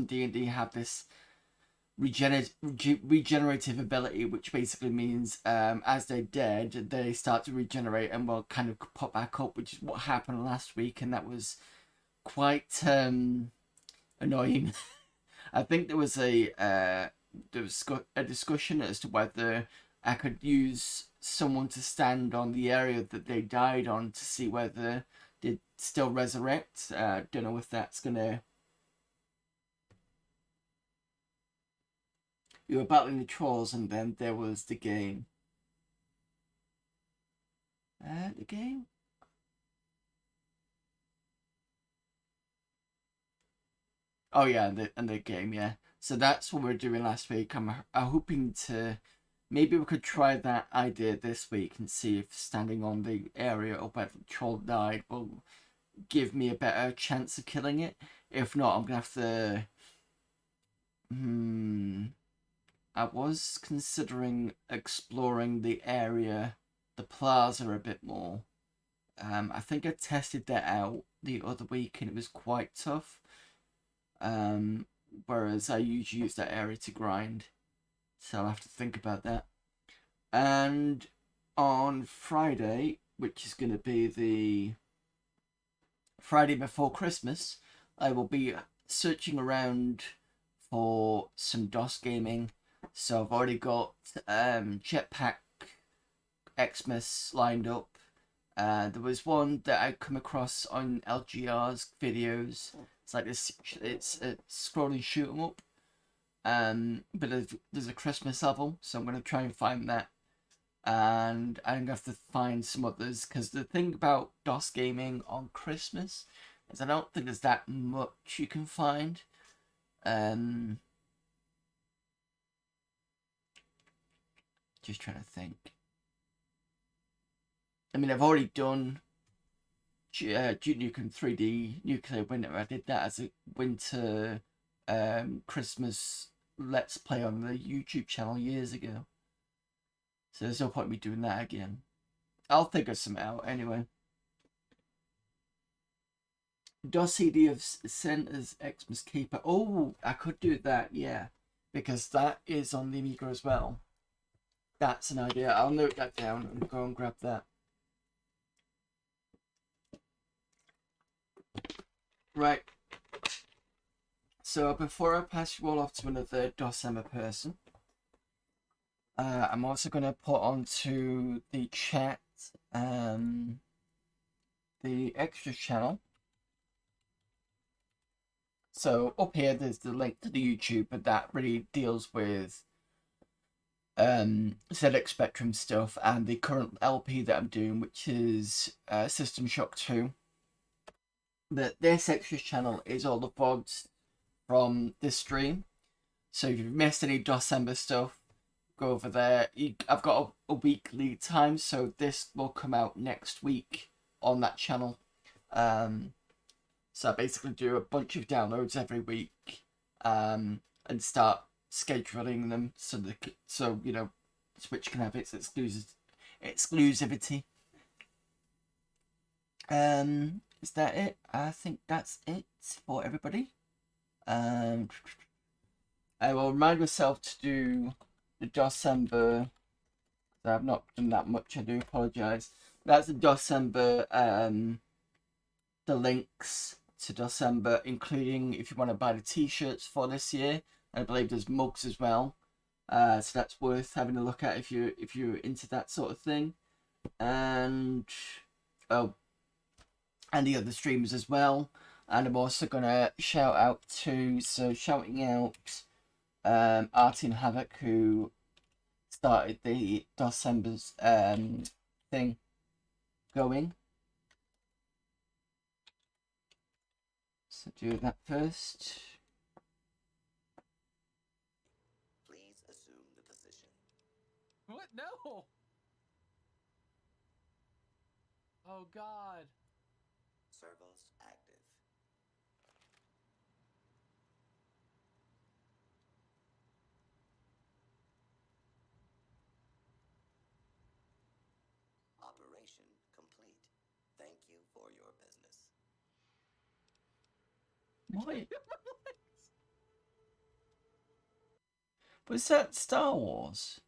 Speaker 1: D&D have this regenerative ability, which basically means as they're dead, they start to regenerate and will kind of pop back up, which is what happened last week, and that was quite annoying. I think there was a discussion as to whether I could use someone to stand on the area that they died on to see whether they'd still resurrect. Don't know if that's gonna. You were battling the trolls, and then there was the game. The game? Oh yeah, and the game, yeah. So that's what we were doing last week. I'm hoping to maybe we could try that idea this week and see if standing on the area of where the troll died will give me a better chance of killing it. If not, I'm gonna have to. I was considering exploring the area, the plaza, a bit more. I think I tested that out the other week and it was quite tough. Whereas I usually use that area to grind. So I'll have to think about that. And on Friday, which is going to be the Friday before Christmas, I will be searching around for some DOS gaming. So I've already got Jetpack Xmas lined up. There was one that I come across on LGR's videos. It's like this. It's a scrolling shoot 'em up. But there's a Christmas level, so I'm gonna try and find that. And I'm gonna have to find some others because the thing about DOS gaming on Christmas is I don't think there's that much you can find. Just trying to think. I mean, I've already done Duke Nukem 3D Nuclear Winter. I did that as a winter Christmas Let's Play on the YouTube channel years ago. So there's no point in me doing that again. I'll figure some out anyway. DOS CD of Center's Xmas Keeper. Oh, I could do that, yeah. Because that is on the Amiga as well. That's an idea. I'll note that down and go and grab that. Right. So before I pass you all off to another DOSember person, I'm also going to put onto the chat the extras channel. So up here there's the link to the YouTube, but that really deals with ZX Spectrum stuff and the current LP that I'm doing, which is System Shock 2. This extras channel is all the VODs from this stream. So if you've missed any DOSember stuff, go over there. I've got a week lead time, so this will come out next week on that channel. So I basically do a bunch of downloads every week, and start scheduling them so you know Switch can have its exclusivity. Is that it? I think that's it for everybody. I will remind myself to do the DOSember. I've not done that much. I do apologise. That's the DOSember. The links to DOSember, including if you want to buy the T-shirts for this year. I believe there's mugs as well. So that's worth having a look at if you're into that sort of thing. And and the other streamers as well. And I'm also gonna shouting out Artin Havoc, who started the DOSember's thing going. So do that first.
Speaker 5: Please assume the position.
Speaker 6: What? No! Oh god.
Speaker 5: Servos active. Operation complete. Thank you for your business.
Speaker 1: What? Was that Star Wars?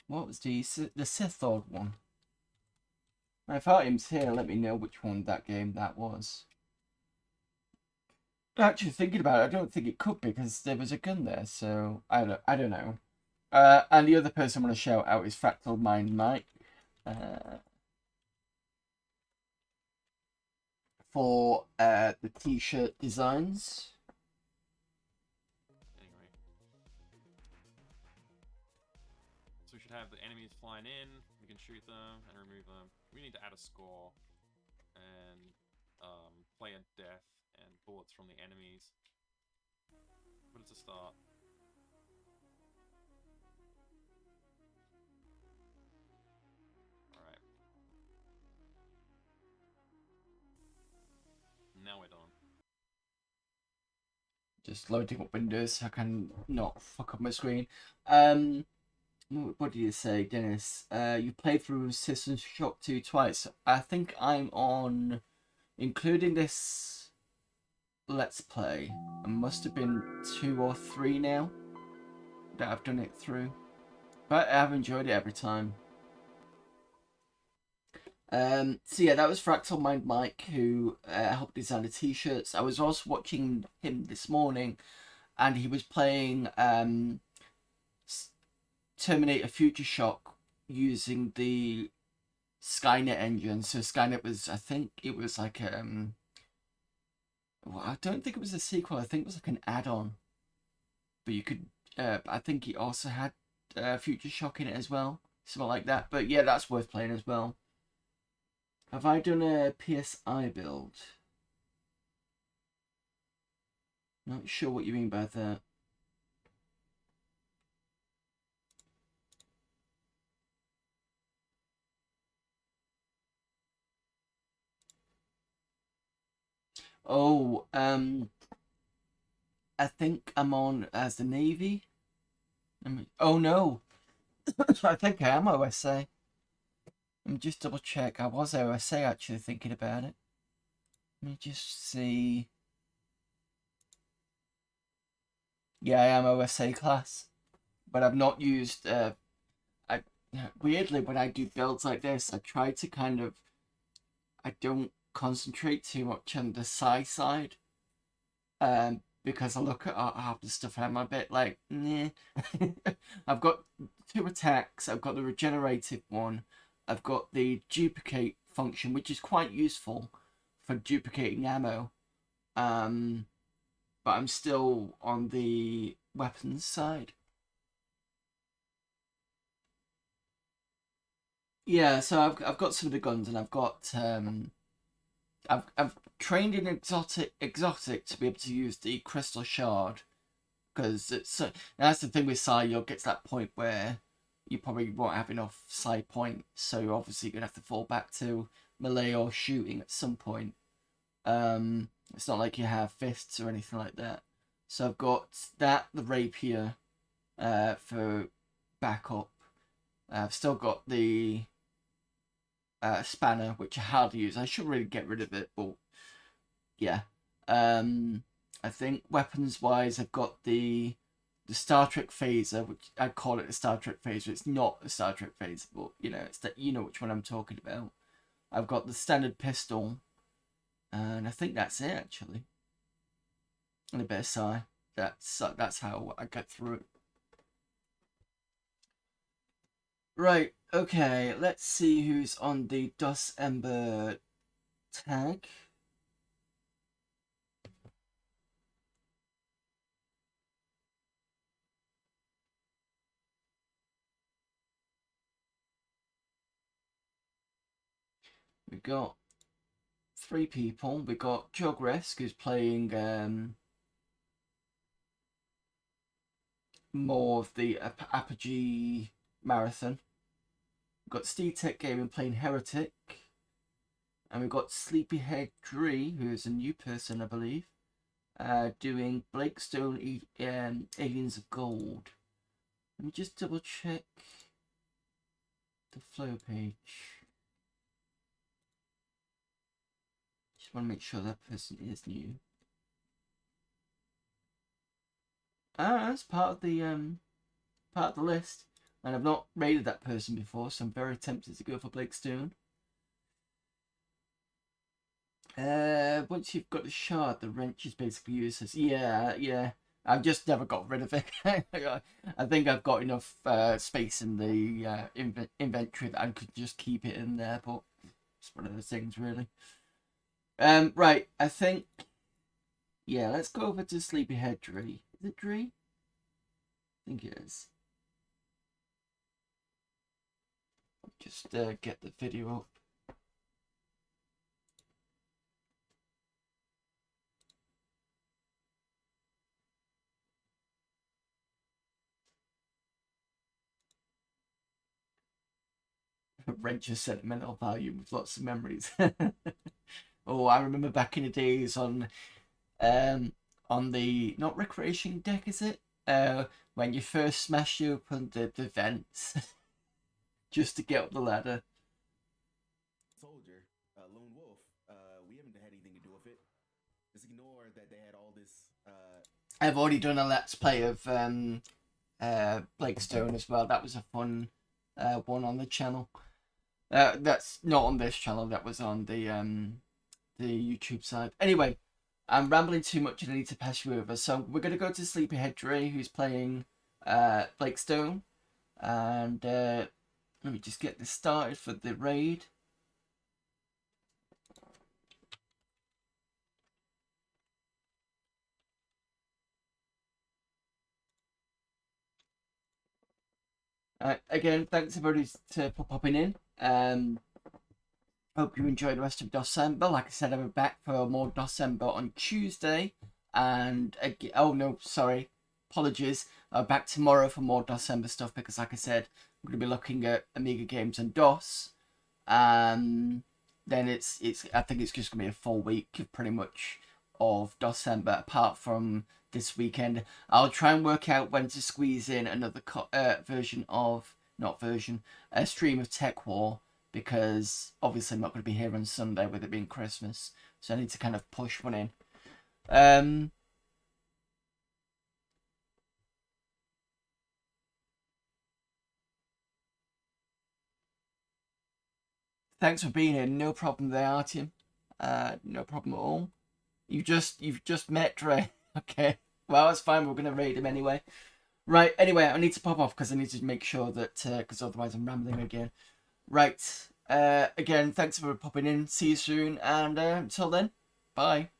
Speaker 1: What was the Sith Lord one? If Artyom's here, let me know which one that game that was. Actually, thinking about it, I don't think it could be because there was a gun there, so I don't know. And the other person I want to shout out is Fractal Mind Mike. For the t-shirt designs.
Speaker 7: Anyway. So we should have the enemies flying in, we can shoot them and remove them. We need to add a score and player death and bullets from the enemies. But it's a start. Alright. Now we're done.
Speaker 1: Just loading up Windows so I can not fuck up my screen. What did you say, Dennis? You played through System Shock 2 twice. I think I'm on, including this Let's Play, I must have been 2 or 3 now that I've done it through. But I've enjoyed it every time. So yeah, that was Fractal Mind Mike who helped design the t-shirts. I was also watching him this morning and he was playing Terminator Future Shock using the Skynet engine. So Skynet was, I think it was like well, I don't think it was a sequel, I think it was like an add-on. But you could I think he also had Future Shock in it as well, something like that. But yeah, that's worth playing as well. Have I done a PSI build? Not sure what you mean by that. Oh, I think I'm on as the Navy. Oh no, I think I am OSA. Let me just double check. I was OSA actually thinking about it. Let me just see. Yeah, I am OSA class, but I've not used. Weirdly, when I do builds like this, I try to kind of. I don't concentrate too much on the psi side. Because I look at half the stuff and I'm a bit like, nah. I've got 2 attacks. I've got the regenerative one. I've got the duplicate function, which is quite useful for duplicating ammo. But I'm still on the weapons side. Yeah, so I've got some of the guns, and I've got I've trained in exotic to be able to use the crystal shard, because that's the thing with psi. You'll get to that point where you probably won't have enough psi points, so you're obviously gonna have to fall back to melee or shooting at some point. It's not like you have fists or anything like that. So I've got that, the rapier, for backup. I've still got the spanner, which I hardly use. I should really get rid of it, but yeah. I think weapons wise, I've got the Star Trek phaser, which I call it a Star Trek phaser. It's not a Star Trek phaser, but you know, it's that, you know which one I'm talking about. I've got the standard pistol, and I think that's it actually. And a bit of psi. That's how I get through it. Right, okay, let's see who's on the DOSember tag. We got 3 people. We got Jogresk, who's playing more of the Apogee Marathon. We've got SteveTech Gaming playing Heretic. And we've got Sleepyhead Dree, who is a new person, I believe, doing Blakestone Aliens of Gold. Let me just double check the flow page. Just want to make sure that person is new. That's part of the list, and I've not raided that person before, so I'm very tempted to go for Blakestone. Once you've got the shard, the wrench is basically useless. Yeah. I've just never got rid of it. I think I've got enough space in the inventory that I could just keep it in there, but it's one of those things, really. Right, I think... Yeah, let's go over to Sleepyhead Dree. Is it Dree? I think it is. Just get the video up. Wrench of sentimental value with lots of memories. Oh, I remember back in the days on the not recreation deck, is it? When you first smashed open the vents just to get up the ladder.
Speaker 8: Soldier, lone wolf. We haven't had anything to do with it. Just ignore that they had all this.
Speaker 1: I've already done a let's play of Blakestone as well. That was a fun one on the channel. That's not on this channel. That was on the YouTube side. Anyway, I'm rambling too much and I need to pass you over. So we're going to go to Sleepyhead Dree, who's playing Blakestone. And let me just get this started for the raid. Again, thanks everybody for popping in. Hope you enjoy the rest of DOSember. Like I said, I'll be back for more DOSember on Tuesday. And oh no, sorry, apologies. I'm back tomorrow for more DOSember stuff because, like I said, I'm going to be looking at Amiga games and DOS. Then it's I think it's just going to be a full week of pretty much of DOSember, apart from this weekend. I'll try and work out when to squeeze in another a stream of TekWar, because obviously I'm not going to be here on Sunday with it being Christmas, so I need to kind of push one in. Thanks for being here. No problem there, Artyom. No problem at all. You've just met Dre. Okay. Well, it's fine. We're gonna raid him anyway. Right. Anyway, I need to pop off because I need to make sure that because otherwise I'm rambling again. Right. Again, thanks for popping in. See you soon, and until then, bye.